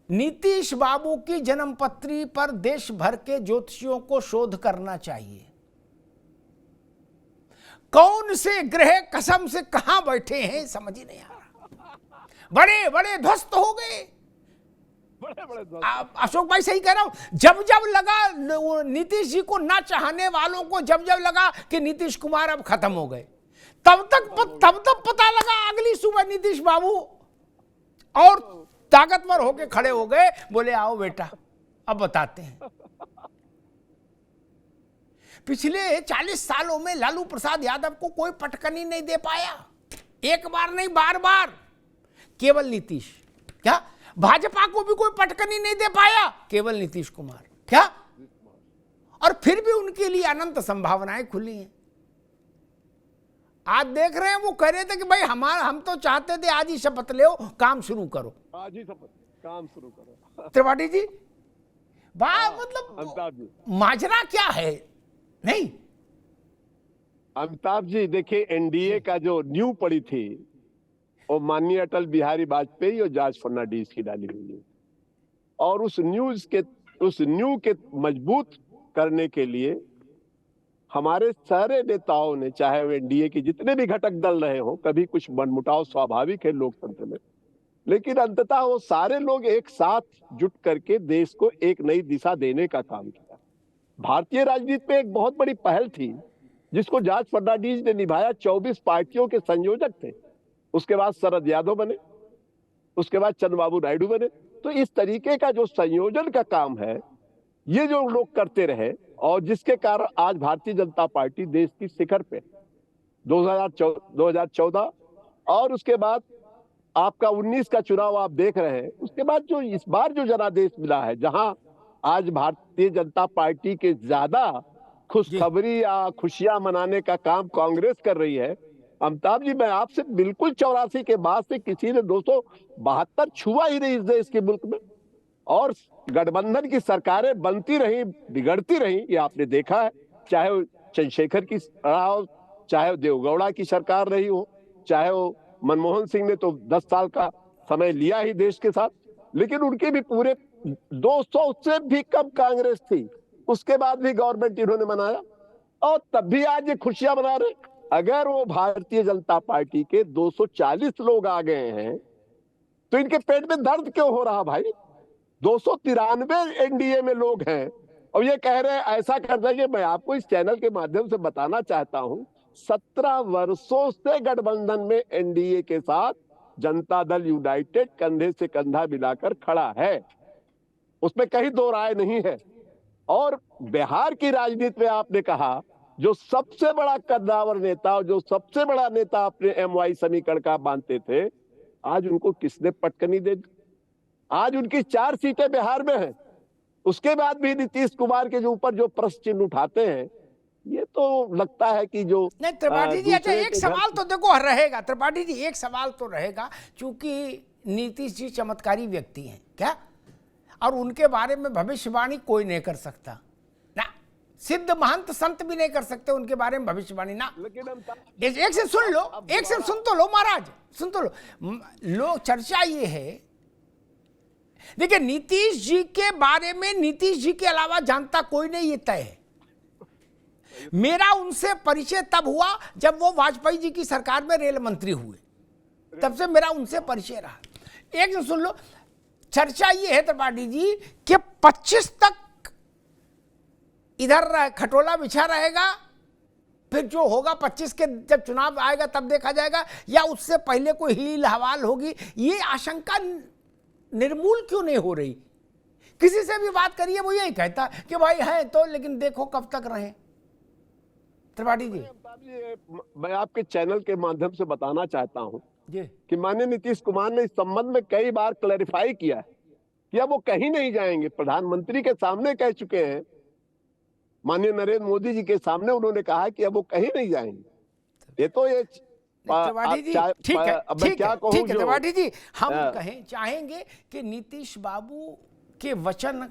नीतीश बाबू की जन्मपत्री पर देश भर के ज्योतिषियों को शोध करना चाहिए। कौन से ग्रह कसम से कहां बैठे हैं समझ ही नहीं आ रहा। बड़े बड़े ध्वस्त हो गए। अशोक भाई सही कह रहा हूं। जब जब लगा नीतीश जी को ना चाहने वालों को, जब जब लगा कि नीतीश कुमार अब खत्म हो गए, तब तक पता लगा अगली सुबह नीतीश बाबू और ताकतवर होके खड़े हो गए। बोले आओ बेटा अब बताते हैं। पिछले 40 सालों में लालू प्रसाद यादव को कोई पटकनी नहीं दे पाया, एक बार नहीं बार बार। केवल नीतीश। क्या? भाजपा को भी कोई पटकनी नहीं दे पाया, केवल नीतीश कुमार। क्या? और फिर भी उनके लिए अनंत संभावनाएं खुली हैं। आज देख रहे हैं, वो कह रहे थे कि भाई हम तो चाहते थे आज ही शपथ ले, काम शुरू करो, आज ही शपथ काम शुरू करो। त्रिपाठी जी मतलब माजरा क्या है? नहीं अमिताभ जी देखिए, एनडीए का जो नींव पड़ी थी वो माननीय अटल बिहारी वाजपेयी और जॉर्ज फर्नांडिस की डाली हुई है। और उस नींव के मजबूत करने के लिए हमारे सारे नेताओं ने, चाहे वो एनडीए के जितने भी घटक दल रहे हो, कभी कुछ मनमुटाव स्वाभाविक है लोकतंत्र में, लेकिन अंततः वो सारे लोग एक साथ जुट करके देश को एक नई दिशा देने का काम किया। भारतीय राजनीति में एक बहुत बड़ी पहल थी जिसको जॉर्ज फर्नांडिस ने निभाया। 24 पार्टियों के संयोजक थे, उसके बाद शरद यादव बने, उसके बाद चंद्रबाबू नायडू बने। तो इस तरीके का जो संयोजन का काम है, ये जो लोग करते रहे, और जिसके कारण आज भारतीय जनता पार्टी देश की शिखर पे 2014 और उसके बाद आपका 19 का चुनाव आप देख रहे हैं। उसके बाद जो इस बार जो जनादेश मिला है, जहां आज भारतीय जनता पार्टी के ज्यादा खुशखबरी या खुशियां मनाने का काम कांग्रेस कर रही है, अमिताभ जी, मैं आपसे बिल्कुल 84 के बाद से किसी ने 272 छुआ ही नहीं इस देश के मुल्क में। और गठबंधन की सरकारें बनती रही, बिगड़ती रही, ये आपने देखा है। चाहे वो चंद्रशेखर की रहा हो, चाहे वो देवगौड़ा की सरकार रही हो, चाहे वो मनमोहन सिंह ने तो 10 साल का समय लिया ही देश के साथ, लेकिन उनके भी पूरे 200 से भी कम कांग्रेस थी, उसके बाद भी गवर्नमेंट इन्होंने बनाया और तब भी आज ये खुशियां मना रहे। अगर वो भारतीय जनता पार्टी के 240 लोग आ गए हैं तो इनके पेट में दर्द क्यों हो रहा भाई? 293 एनडीए में लोग हैं और ये कह रहे हैं ऐसा कर देंगे। मैं आपको इस चैनल के माध्यम से बताना चाहता हूं, 17 वर्षों से गठबंधन में एनडीए के साथ जनता दल यूनाइटेड कंधे से कंधा मिलाकर खड़ा है, उसमें कहीं दो राय नहीं है। और बिहार की राजनीति में आपने कहा जो सबसे बड़ा कद्दावर नेता और जो सबसे बड़ा नेता अपने एमवाई समीकरण का मानते थे, आज उनको किसने पटकनी दे दी? आज उनकी 4 सीटें बिहार में हैं, उसके बाद भी नीतीश कुमार के जो ऊपर जो प्रश्न चिन्ह उठाते हैं, ये तो लगता है कि जो नहीं त्रिपाठी जी, अच्छा एक सवाल तो देखो रहेगा त्रिपाठी जी, एक सवाल तो रहेगा, क्योंकि नीतीश जी चमत्कारी व्यक्ति हैं क्या, और उनके बारे में भविष्यवाणी कोई नहीं कर सकता ना, सिद्ध महंत संत भी नहीं कर सकते उनके बारे में भविष्यवाणी ना। एक से सुन लो, एक से सुन तो लो महाराज, सुन तो लो। लोग चर्चा ये है, देखिए नीतीश जी के बारे में नीतीश जी के अलावा जानता कोई नहीं, ये तय है। मेरा उनसे परिचय तब हुआ जब वो वाजपेयी जी की सरकार में रेल मंत्री हुए, तब से मेरा उनसे परिचय रहा। एक सुन लो, चर्चा ये है त्रिपाठी जी कि 25 तक इधर खटोला बिछा रहेगा, फिर जो होगा 25 के जब चुनाव आएगा तब देखा जाएगा, या उससे पहले कोई हील हवाल होगी। ये आशंका निर्मूल क्यों नहीं हो रही? किसी से भी बात करिए वो यही कहता कि भाई है तो, लेकिन देखो कब तक रहे। त्रिपाठी जी, मैं आपके चैनल के माध्यम से बताना चाहता हूं जी कि माननीय नीतीश कुमार ने इस संबंध में कई बार क्लैरिफाई किया है कि अब वो कहीं नहीं जाएंगे। प्रधानमंत्री के सामने कह चुके हैं, माननीय नरेंद्र मोदी जी के सामने उन्होंने कहा कि अब वो कहीं नहीं जाएंगे। ये तो ये त्रिपाठी जी ठीक है, ठीक है, ठीक है त्रिपाठी जी, हम कहें चाहेंगे कि नीतीश बाबू के वचन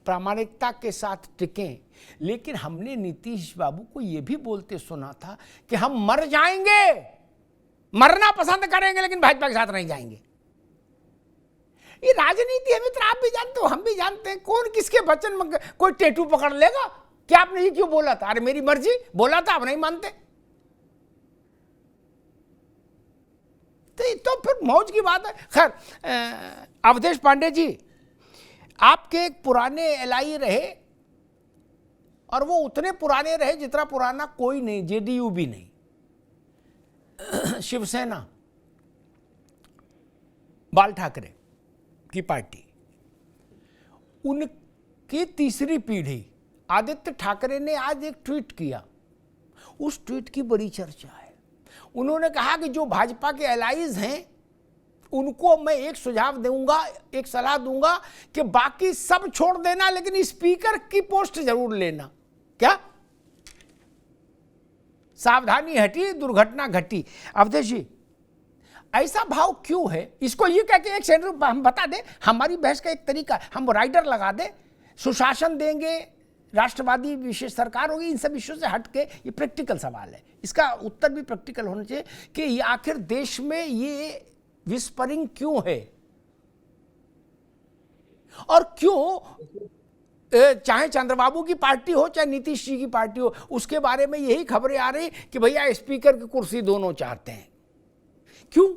प्रामाणिकता के साथ टिकें, लेकिन हमने नीतीश बाबू को यह भी बोलते सुना था कि हम मर जाएंगे, मरना पसंद करेंगे, लेकिन भाजपा के साथ नहीं जाएंगे। ये राजनीति है मित्र, आप भी जानते हो, हम भी जानते हैं, कौन किसके वचन में कोई टेटू पकड़ लेगा। क्या आपने ये क्यों बोला था? अरे मेरी मर्जी, बोला था, आप नहीं मानते तो फिर मौज की बात है। खैर अवधेश पांडे जी, आपके एक पुराने एलआई रहे, और वो उतने पुराने रहे जितना पुराना कोई नहीं, जेडीयू भी नहीं, शिवसेना, बाल ठाकरे की पार्टी, उनकी तीसरी पीढ़ी आदित्य ठाकरे ने आज एक ट्वीट किया। उस ट्वीट की बड़ी चर्चा है। उन्होंने कहा कि जो भाजपा के एलाइज हैं उनको मैं एक सुझाव दूंगा, एक सलाह दूंगा कि बाकी सब छोड़ देना, लेकिन स्पीकर की पोस्ट जरूर लेना। क्या? सावधानी हटी, दुर्घटना घटी। अवधेश जी, ऐसा भाव क्यों है? इसको ये कह के एक सेंटर हम बता दें, हमारी बहस का एक तरीका, हम राइडर लगा दें, सुशासन देंगे, राष्ट्रवादी विशेष सरकार होगी, इन सब विषयों से हट के ये प्रैक्टिकल सवाल है, इसका उत्तर भी प्रैक्टिकल होना चाहिए कि ये आखिर देश में ये विस्परिंग क्यों है, और क्यों चाहे चंद्रबाबू की पार्टी हो चाहे नीतीश जी की पार्टी हो, उसके बारे में यही खबरें आ रही कि भैया स्पीकर की कुर्सी दोनों चाहते हैं। क्यों?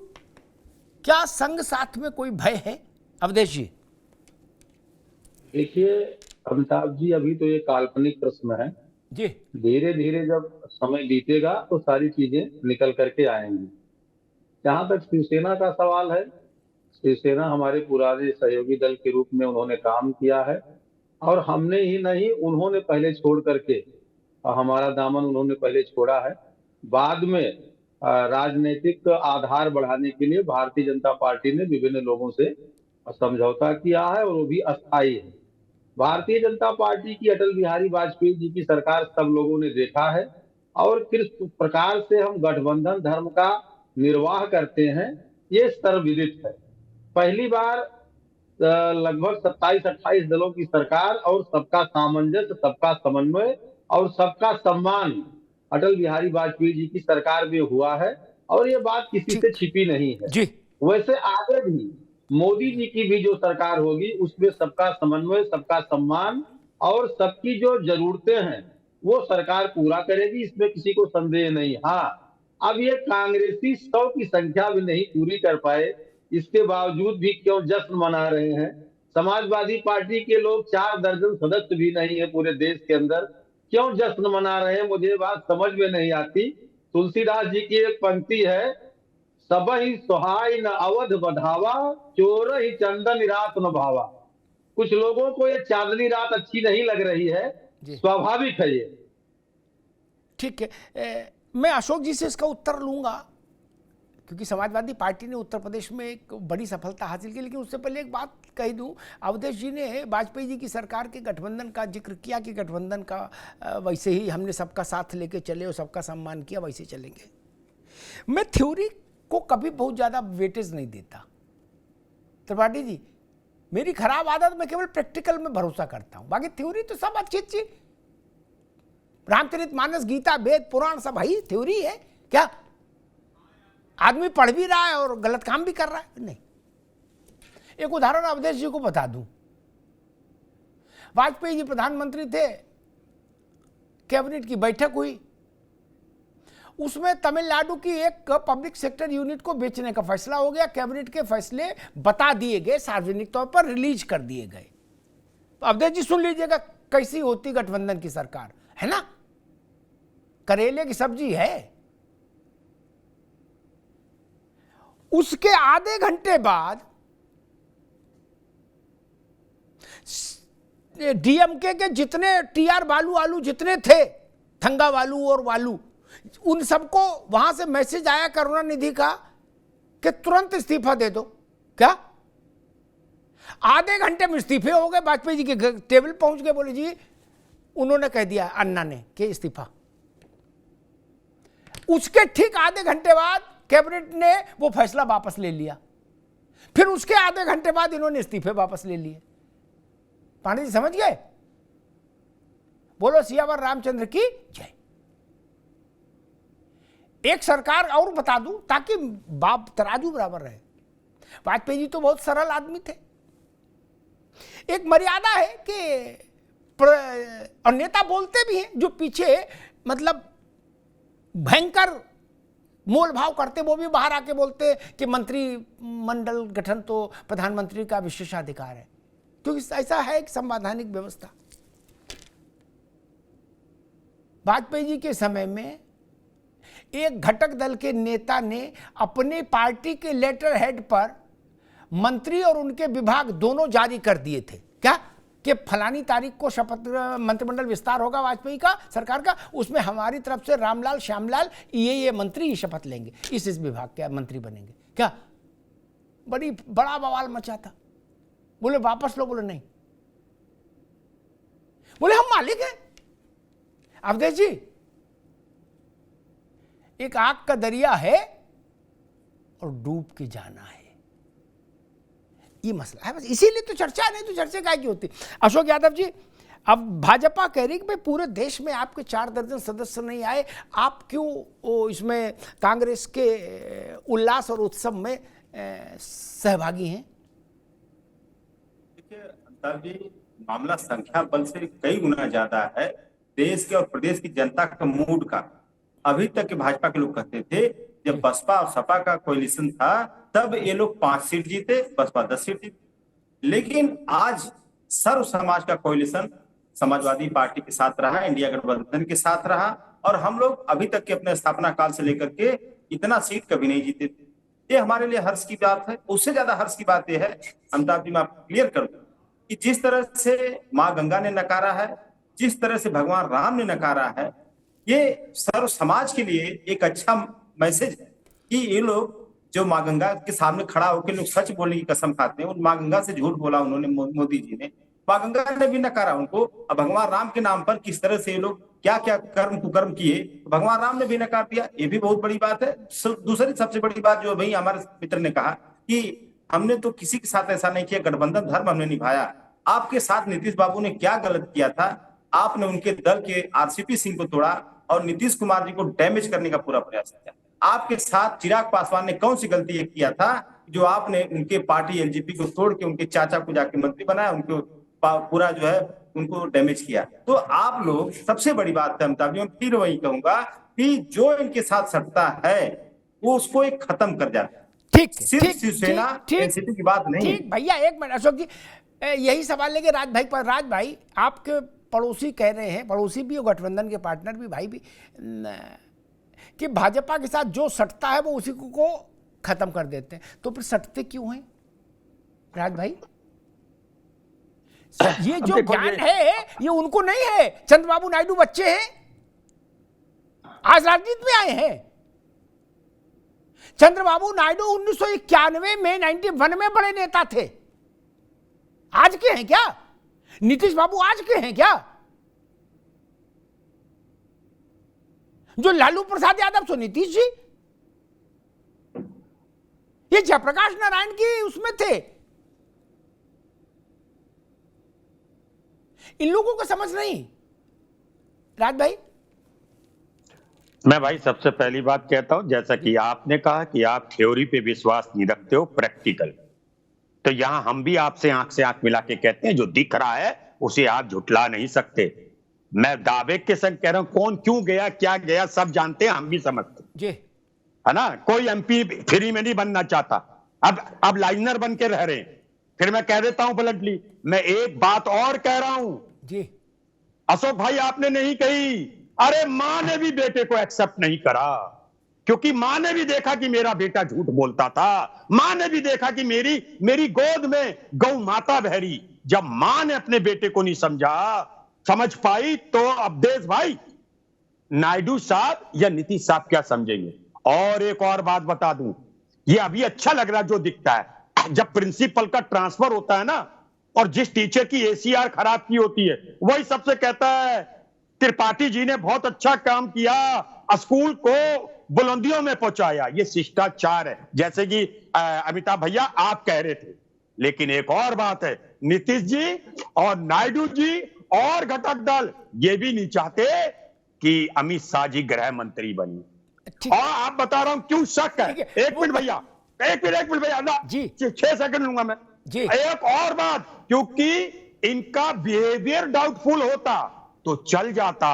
क्या संग साथ में कोई भय है? अवधेश जी, देखिए अमिताभ जी, अभी तो ये काल्पनिक प्रश्न है जी, धीरे धीरे जब समय बीतेगा तो सारी चीजें निकल करके आएंगी। जहां तक शिवसेना का सवाल है, शिवसेना हमारे पुराने सहयोगी दल के रूप में उन्होंने काम किया है, और हमने ही नहीं, उन्होंने पहले छोड़ करके, हमारा दामन उन्होंने पहले छोड़ा है। बाद में राजनीतिक आधार बढ़ाने के लिए भारतीय जनता पार्टी ने विभिन्न लोगों से समझौता किया है, और वो भी अस्थायी है। भारतीय जनता पार्टी की अटल बिहारी वाजपेयी जी की सरकार सब लोगों ने देखा है और किस प्रकार से हम गठबंधन धर्म का निर्वाह करते हैं, ये सर्वविदित है। पहली बार लगभग 27-28 दलों की सरकार और सबका सामंजस्य, सबका समन्वय और सबका सम्मान अटल बिहारी वाजपेयी जी की सरकार में हुआ है, और ये बात किसी से छिपी नहीं है जी। वैसे आगे भी मोदी जी की भी जो सरकार होगी उसमें सबका समन्वय, सबका सम्मान और सबकी जो जरूरतें हैं वो सरकार पूरा करेगी, इसमें किसी को संदेह नहीं। हाँ, अब ये कांग्रेसी 100 की संख्या भी नहीं पूरी कर पाए, इसके बावजूद भी क्यों जश्न मना रहे हैं। समाजवादी पार्टी के लोग 4 दर्जन सदस्य भी नहीं है पूरे देश के अंदर, क्यों जश्न मना रहे हैं, मुझे बात समझ में नहीं आती। तुलसीदास जी की एक पंक्ति है, सबहि सुहाई न अवध बढ़ावा, चोर ही चंदन रात न भावा। कुछ लोगों को ये चांदनी रात अच्छी नहीं लग रही है, स्वाभाविक है ये। ठीक है, मैं अशोक जी से इसका उत्तर लूंगा, क्योंकि समाजवादी पार्टी ने उत्तर प्रदेश में एक बड़ी सफलता हासिल की। लेकिन उससे पहले एक बात कह दूं, अवधेश जी ने वाजपेयी जी की सरकार के गठबंधन का जिक्र किया कि गठबंधन का वैसे ही हमने सबका साथ लेके चले और सबका सम्मान किया, वैसे चलेंगे। मैं थ्योरी को कभी बहुत ज़्यादा वेटेज नहीं देता त्रिपाठी जी, मेरी खराब आदत, मैं केवल प्रैक्टिकल में भरोसा करता हूं। बाकी थ्योरी तो सब अच्छी अच्छी, रामचरितमानस, गीता, वेद, पुराण सब है, थ्योरी है क्या? आदमी पढ़ भी रहा है और गलत काम भी कर रहा है? नहीं। एक उदाहरण अवधेश जी को बता दूं, वाजपेयी जी प्रधानमंत्री थे, कैबिनेट की बैठक हुई, उसमें तमिलनाडु की एक पब्लिक सेक्टर यूनिट को बेचने का फैसला हो गया। कैबिनेट के फैसले बता दिए गए, सार्वजनिक तौर पर रिलीज कर दिए गए। तो अवधेश जी सुन लीजिएगा कैसी होती गठबंधन की सरकार, है ना, करेले की सब्जी है। उसके आधे घंटे बाद डीएमके के जितने टीआर बालू आलू जितने थे, थंगा वालू और वालू, उन सबको वहां से मैसेज आया करुणानिधि का कि तुरंत इस्तीफा दे दो। क्या? आधे घंटे में इस्तीफे हो गए। वाजपेयी जी के टेबल पहुंच गए, बोले जी, उन्होंने कह दिया अन्ना ने कि इस्तीफा। उसके ठीक आधे घंटे बाद कैबिनेट ने वो फैसला वापस ले लिया। फिर उसके आधे घंटे बाद इन्होंने इस्तीफे वापस ले लिए। पांडे जी समझ गए? बोलो सियावर रामचंद्र की जय। एक सरकार और बता दूं ताकि बाप तराजू बराबर रहे। वाजपेयी जी तो बहुत सरल आदमी थे। एक मर्यादा है कि और नेता बोलते भी हैं जो पीछे मतलब भयंकर मोल भाव करते, वो भी बाहर आके बोलते कि मंत्रिमंडल गठन तो प्रधानमंत्री का विशेषाधिकार है, क्योंकि ऐसा है एक संवैधानिक व्यवस्था। वाजपेयी जी के समय में एक घटक दल के नेता ने अपने पार्टी के लेटर हेड पर मंत्री और उनके विभाग दोनों जारी कर दिए थे। क्या? कि फलानी तारीख को शपथ मंत्रिमंडल विस्तार होगा वाजपेयी का सरकार का, उसमें हमारी तरफ से रामलाल श्यामलाल ये मंत्री शपथ लेंगे, इस विभाग के मंत्री बनेंगे। क्या? बड़ा बवाल मचा था। बोले वापस लो, बोले नहीं, बोले हम मालिक हैं। अवधेश जी, एक आग का दरिया है और डूब के जाना है, ये मसला है बस। इसीलिए तो चर्चा, नहीं तो चर्चा काय की होती। अशोक यादव जी, अब भाजपा कह रही कि पूरे देश में आपके 4 दर्जन सदस्य नहीं आए, आप क्यों इसमें कांग्रेस के उल्लास और उत्सव में सहभागी हैं? देखिए, मामला संख्या बल से कई गुना ज्यादा है। देश के और प्रदेश की जनता का मूड का, अभी तक के भाजपा के लोग कहते थे जब बसपा और सपा का कोलिशन था तब ये लोग 5 सीट जीते, बसपा 10 सीट जीते। लेकिन आज सर्व समाज का कोलिशन समाजवादी पार्टी के साथ रहा, इंडिया गठबंधन के साथ रहा, और हम लोग अभी तक के अपने स्थापना काल से लेकर के इतना सीट कभी नहीं जीते थे। ये हमारे लिए हर्ष की बात है। उससे ज्यादा हर्ष की बात यह है, अमिताभ जी, मैं आपको क्लियर कर दूं कि जिस तरह से माँ गंगा ने नकारा है, जिस तरह से भगवान राम ने नकारा है, ये सर्व समाज के लिए एक अच्छा मैसेज है कि ये लोग जो माँ गंगा के सामने खड़ा होकर लोग सच बोलने की कसम खाते हैं, उन माँ गंगा से झूठ बोला उन्होंने, मोदी जी ने, गंगा ने भी नकारा उनको। अब भगवान राम के नाम पर किस तरह से ये लोग क्या क्या कर्म कुकर्म किए, भगवान राम ने भी नकार दिया, ये भी बहुत बड़ी बात है। दूसरी सबसे बड़ी बात जो भाई हमारे मित्र ने कहा कि हमने तो किसी के साथ ऐसा नहीं किया, गठबंधन धर्म हमने निभाया। आपके साथ नीतीश बाबू ने क्या गलत किया था? आपने उनके दल के आरसीपी सिंह को तोड़ा और नीतीश कुमार जी को डैमेज करने का पूरा प्रयास किया। आपके साथ चिराग पासवान ने कौन सी गलती किया था जो आपने उनके पार्टी एलजेपी को तोड़ के उनके चाचा को जाके मंत्री बनाया, उनको पूरा जो है उनको डैमेज किया। तो आप लोग, सबसे बड़ी बात है अमिताभ जी, मैं फिर वही कहूंगा कि जो इनके साथ सटता है वो उसको एक खत्म कर जाता है। ठीक, सिर्फ शिवसेना एनसीपी की बात नहीं। ठीक भैया, एक मिनट अशोक जी, यही सवाल लेके राज भाई पर। राज भाई, आपके पड़ोसी कह रहे हैं, पड़ोसी भी और गठबंधन के पार्टनर भी, भाई भी, कि भाजपा के साथ जो सटता है वो उसी को खत्म कर देते हैं। तो फिर सटते क्यों हैं राज भाई? ये जो ज्ञान है ये उनको नहीं है। चंद्रबाबू नायडू बच्चे हैं, आज राजनीति में आए हैं। चंद्रबाबू नायडू 1991 में 91 में बड़े नेता थे, आज के हैं क्या? नीतीश बाबू आज के हैं क्या? जो लालू प्रसाद यादव सो नीतीश जी, ये जयप्रकाश नारायण की उसमें थे। इन लोगों को समझ नहीं। राज भाई, मैं भाई सबसे पहली बात कहता हूं, जैसा कि आपने कहा कि आप थ्योरी पे विश्वास नहीं रखते हो, प्रैक्टिकल। तो यहां हम भी आपसे आंख से आंख मिला के कहते हैं जो दिख रहा है उसे आप झुठला नहीं सकते। मैं दावे के संग कह रहा हूं, कौन क्यों गया, क्या गया, सब जानते हैं, हम भी समझते जी, है ना। कोई एमपी फ्री में नहीं बनना चाहता, अब लाइनर बन के रह रहे हैं। फिर मैं कह देता हूं ब्लडली, मैं एक बात और कह रहा हूं जी, अशोक भाई, आपने नहीं कही। अरे मां ने भी बेटे को एक्सेप्ट नहीं करा, क्योंकि मां ने भी देखा कि मेरा बेटा झूठ बोलता था। मां ने भी देखा कि मेरी गोद में गौ माता बहरी। जब मां ने अपने बेटे को नहीं समझ पाई, तो अब देश भाई नायडू साहब या नीतीश साहब क्या समझेंगे। और एक और बात बता दूं, ये अभी अच्छा लग रहा जो दिखता है, जब प्रिंसिपल का ट्रांसफर होता है ना, और जिस टीचर की एसीआर खराब की होती है, वही सबसे कहता है त्रिपाठी जी ने बहुत अच्छा काम किया, स्कूल को बुलंदियों में पहुंचाया। ये शिष्टाचार है, जैसे कि अमिताभ भैया आप कह रहे थे। लेकिन एक और बात है, नीतीश जी और नायडू जी और घटक दल ये भी नहीं चाहते कि अमित शाह जी गृह मंत्री बनी। और आप बता रहा हूं क्यों शक है। एक मिनट भैया, एक मिनट भैया जी, 6 सेकंड लूंगा मैं जी। एक और बात, क्योंकि इनका बिहेवियर डाउटफुल होता तो चल जाता,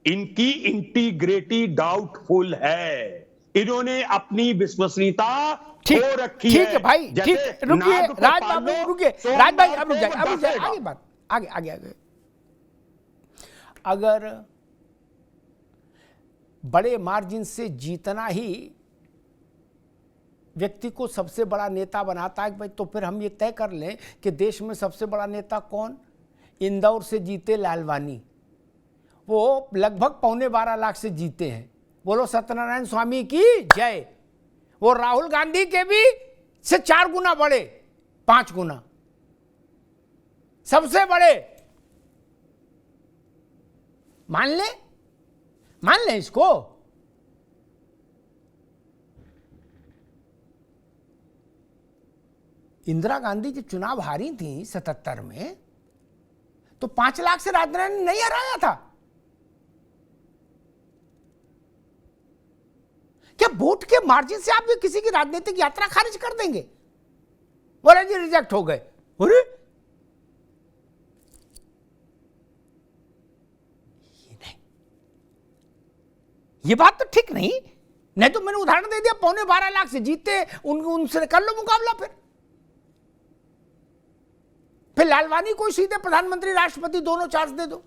इनकी इंटीग्रिटी डाउटफुल है। इन्होंने अपनी विश्वसनीयता खो रखी है। ठीक है भाई, ठीक, रुकिए राज बाबू, रुकिए राज भाई, अब रुक जाए, आगे बात, आगे। अगर बड़े मार्जिन से जीतना ही व्यक्ति को सबसे बड़ा नेता बनाता है भाई, तो फिर हम ये तय कर लें कि देश में सबसे बड़ा नेता कौन? इंदौर से जीते लालवानी, वो लगभग 12.25 लाख से जीते हैं। बोलो सत्यनारायण स्वामी की जय। वो राहुल गांधी के भी से 4 गुना बड़े, 5 गुना सबसे बड़े। मान ले इसको। इंदिरा गांधी जब चुनाव हारी थी 77 में, तो 5 लाख से राजनारायण ने नहीं हराया था। क्या वोट के मार्जिन से आप भी किसी की राजनीतिक यात्रा खारिज कर देंगे? बोले जी रिजेक्ट हो गए। अरे ये बात तो ठीक नहीं तो मैंने उदाहरण दे दिया, 12.25 लाख से जीते, उनसे कर लो मुकाबला। फिर लालवानी को सीधे प्रधानमंत्री राष्ट्रपति दोनों चार्ज दे दो।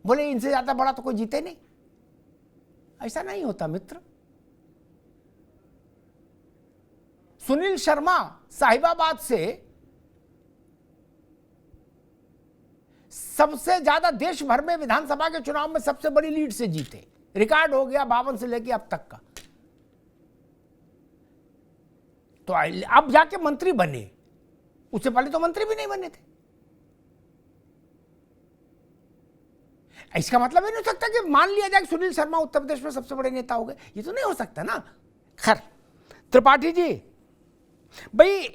बोले इनसे ज्यादा बड़ा तो कोई जीते नहीं। ऐसा नहीं होता मित्र। सुनील शर्मा साहिबाबाद से सबसे ज्यादा देश भर में विधानसभा के चुनाव में सबसे बड़ी लीड से जीते, रिकॉर्ड हो गया 52 से लेके अब तक का। तो अब जाके मंत्री बने, उससे पहले तो मंत्री भी नहीं बने थे। इसका मतलब ये नहीं हो सकता कि मान लिया जाए कि सुनील शर्मा उत्तर प्रदेश में सबसे बड़े नेता हो गए, ये तो नहीं हो सकता ना। खैर त्रिपाठी जी, भाई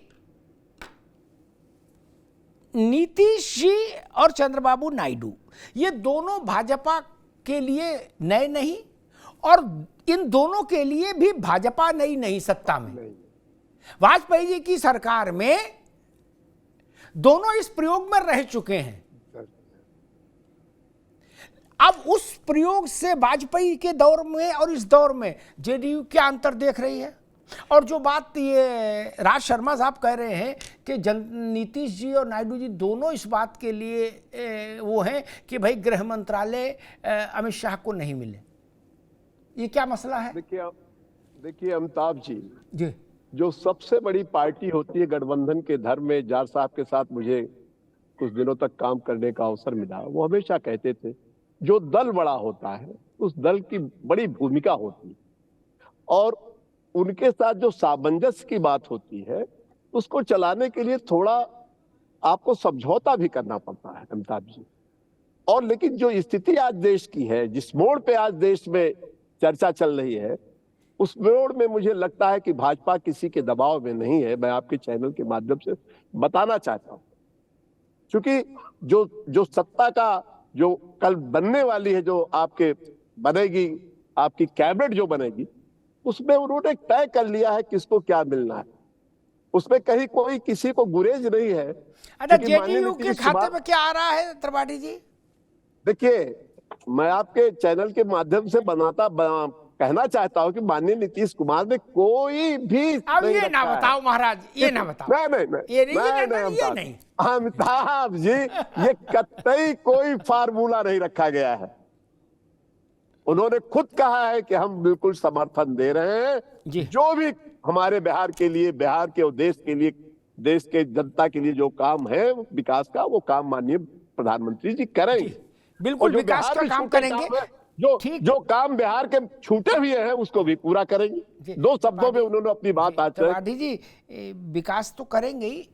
नीतीश जी और चंद्रबाबू नायडू ये दोनों भाजपा के लिए नए नहीं, और इन दोनों के लिए भी भाजपा नई नहीं सत्ता में। वाजपेयी जी की सरकार में दोनों इस प्रयोग में रह चुके हैं। अब उस प्रयोग से वाजपेयी के दौर में और इस दौर में जेडीयू क्या अंतर देख रही है? और जो बात ये राज शर्मा साहब कह रहे हैं कि नीतीश जी और नायडू जी दोनों इस बात के लिए वो हैं कि भाई गृह मंत्रालय अमित शाह को नहीं मिले, ये क्या मसला है? देखिए अमिताभ जी, जो सबसे बड़ी पार्टी होती है गठबंधन के धर्म में, जार साहब के साथ मुझे कुछ दिनों तक काम करने का अवसर मिला, वो हमेशा कहते थे जो दल बड़ा होता है उस दल की बड़ी भूमिका होती है, और उनके साथ जो सामंजस्य की बात होती है उसको चलाने के लिए थोड़ा आपको समझौता भी करना पड़ता है अमिताभ जी। और लेकिन जो स्थिति आज देश की है, जिस मोड़ पे आज देश में चर्चा चल रही है, उस मोड़ में मुझे लगता है कि भाजपा किसी के दबाव में नहीं है। मैं आपके चैनल के माध्यम से बताना चाहता हूं, क्योंकि जो सत्ता का जो कल बनने वाली है, जो आपके बनेगी, आपकी कैबिनेट जो बनेगी, उसमें उन्होंने तय कर लिया है किसको क्या मिलना है। उसमें कहीं कोई किसी को गुरेज नहीं है। अच्छा, जेडीयू के खाते में क्या आ रहा है त्रिपाठी जी? देखिए, मैं आपके चैनल के माध्यम से कहना चाहता हूं कि माननीय नीतीश कुमार ने कोई भी अब ये ना बताओ महाराज, ये ना बताओ। नहीं अमिताभ जी, ये कतई कोई फार्मूला नहीं रखा गया है। उन्होंने खुद कहा है कि हम बिल्कुल समर्थन दे रहे हैं, जो भी हमारे बिहार के लिए, बिहार के देश के लिए, देश के जनता के लिए जो काम है विकास का, वो काम माननीय प्रधानमंत्री जी करेंगे। बिल्कुल विकास का काम करेंगे। जो काम बिहार के छूटे हुए हैं उसको भी पूरा करेंगे। दो शब्दों में उन्होंने अपनी बात आज त्रिपाठी जी, विकास तो करेंगे ही।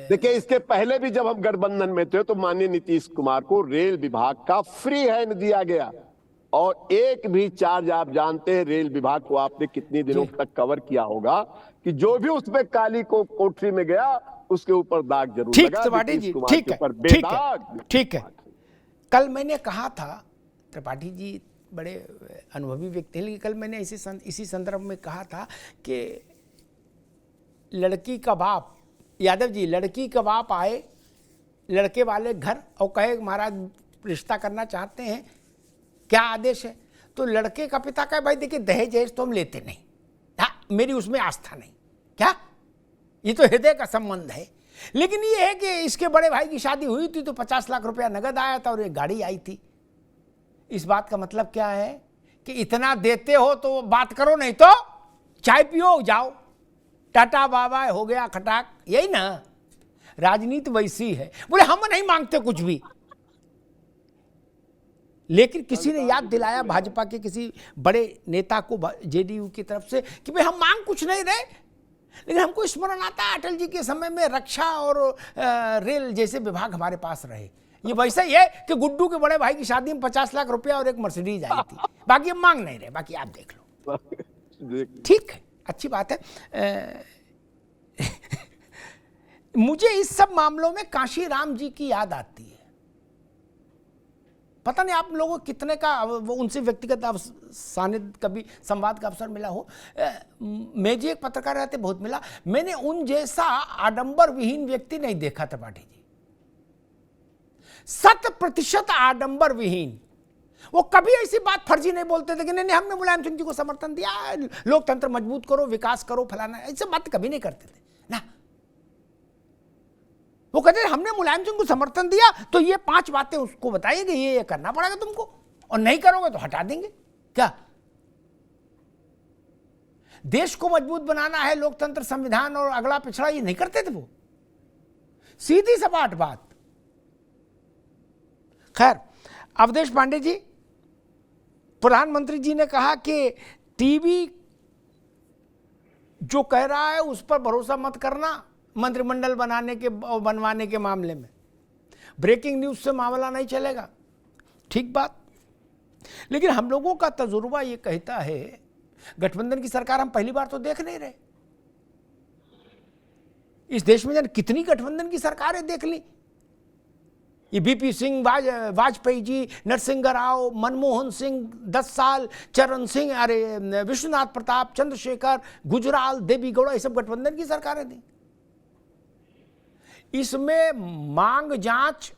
देखिए, इसके पहले भी जब हम गठबंधन में थे तो माननीय नीतीश कुमार को रेल विभाग का फ्री हैंड दिया गया, और एक भी चार्ज आप जानते हैं रेल विभाग को आपने कितनी दिनों तक कवर किया होगा कि जो भी उसमें काली को कोठरी में गया उसके ऊपर दाग जरूर लगा। त्रिपाठी जी, ठीक है। कल मैंने कहा था, त्रिपाठी जी बड़े अनुभवी व्यक्ति हैं, लेकिन कल मैंने इसी संदर्भ में कहा था कि लड़की का बाप, यादव जी, लड़की का बाप आए लड़के वाले घर और कहे महाराज रिश्ता करना चाहते हैं, क्या आदेश है? तो लड़के का पिता कहे भाई देखिए दहेज तो हम लेते नहीं, हाँ मेरी उसमें आस्था नहीं। क्या? ये तो हृदय का संबंध है। लेकिन ये है कि इसके बड़े भाई की शादी हुई थी तो 50 लाख रुपया नगद आया था और एक गाड़ी आई थी। इस बात का मतलब क्या है कि इतना देते हो तो बात करो, नहीं तो चाय पियो जाओ, टाटा बाबा हो गया खटाक, यही ना राजनीति वैसी है। बोले हम नहीं मांगते कुछ भी, लेकिन किसी ने याद दिलाया भाजपा के किसी बड़े नेता को जेडीयू की तरफ से कि भाई हम मांग कुछ नहीं रहे, लेकिन हमको स्मरण आता है अटल जी के समय में रक्षा और रेल जैसे विभाग हमारे पास रहे। ये वैसा ही है कि गुड्डू के बड़े भाई की शादी में 50 लाख रुपया और एक मर्सिडीज आई थी, बाकी हम मांग नहीं रहे, बाकी आप देख लो। ठीक है, अच्छी बात है। मुझे इस सब मामलों में काशी राम जी की याद आती है। पता नहीं आप लोगों को कितने का वो उनसे व्यक्तिगत सानिध्य कभी संवाद का अवसर मिला हो। मैं जी एक पत्रकार रहते बहुत मिला, मैंने उन जैसा आडंबर विहीन व्यक्ति नहीं देखा त्रिपाठी जी, 100% आडंबर विहीन। वो कभी ऐसी बात फर्जी नहीं बोलते थे कि नहीं हमने मुलायम सिंह जी को समर्थन दिया, लोकतंत्र मजबूत करो, विकास करो, फलाना, ऐसे बात कभी नहीं करते थे ना। वो कहते थे हमने मुलायम सिंह को समर्थन दिया तो ये 5 बातें उसको बताइएगा, ये करना पड़ेगा तुमको, और नहीं करोगे तो हटा देंगे। क्या देश को मजबूत बनाना है, लोकतंत्र, संविधान और अगला पिछड़ा, ये नहीं करते थे वो, सीधी सपाट बात। खैर, अवधेश पांडे जी, प्रधानमंत्री जी ने कहा कि टीवी जो कह रहा है उस पर भरोसा मत करना, मंत्रिमंडल बनवाने के मामले में। ब्रेकिंग न्यूज से मामला नहीं चलेगा, ठीक बात। लेकिन हम लोगों का तजुर्बा ये कहता है, गठबंधन की सरकार हम पहली बार तो देख नहीं रहे। इस देश में जाने कितनी गठबंधन की सरकारें देख ली। ये बीपी सिंह, वाजपेयी जी, नरसिंह राव, मनमोहन सिंह 10 साल, चरण सिंह, अरे विश्वनाथ प्रताप, चंद्रशेखर, गुजराल, देवी गौड़ा, ये सब गठबंधन की सरकारें थी। इसमें मांग जांच,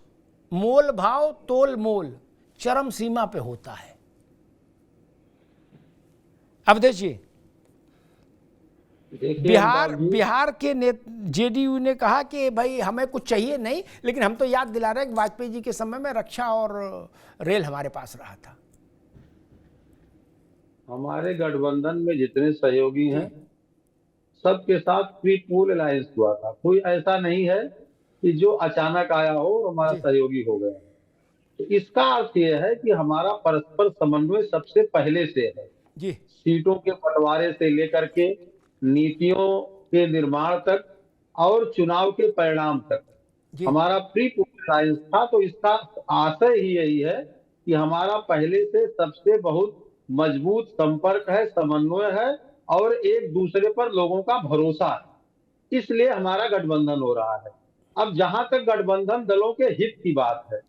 मोल भाव, तोल मोल चरम सीमा पे होता है। अब देखिए, बिहार के जेडीयू ने कहा कि भाई हमें कुछ चाहिए नहीं, लेकिन हम तो याद दिला रहे हैं कि वाजपेयी जी के समय में रक्षा और रेल हमारे पास रहा था। हमारे गठबंधन में जितने सहयोगी हैं, सबके साथ प्री पूल अलायंस हुआ था। कोई ऐसा नहीं है कि जो अचानक आया हो और हमारा सहयोगी हो गया। तो इसका अर्थ यह है कि हमारा परस्पर समन्वय सबसे पहले से है जी। सीटों के बंटवारे से लेकर के नीतियों के निर्माण तक और चुनाव के परिणाम तक हमारा प्री पूल अलायंस था। तो इसका आशय ही यही है कि हमारा पहले से सबसे बहुत मजबूत संपर्क है, समन्वय है और एक दूसरे पर लोगों का भरोसा है। इसलिए हमारा गठबंधन हो रहा है। अब जहां तक गठबंधन दलों के हित की बात है,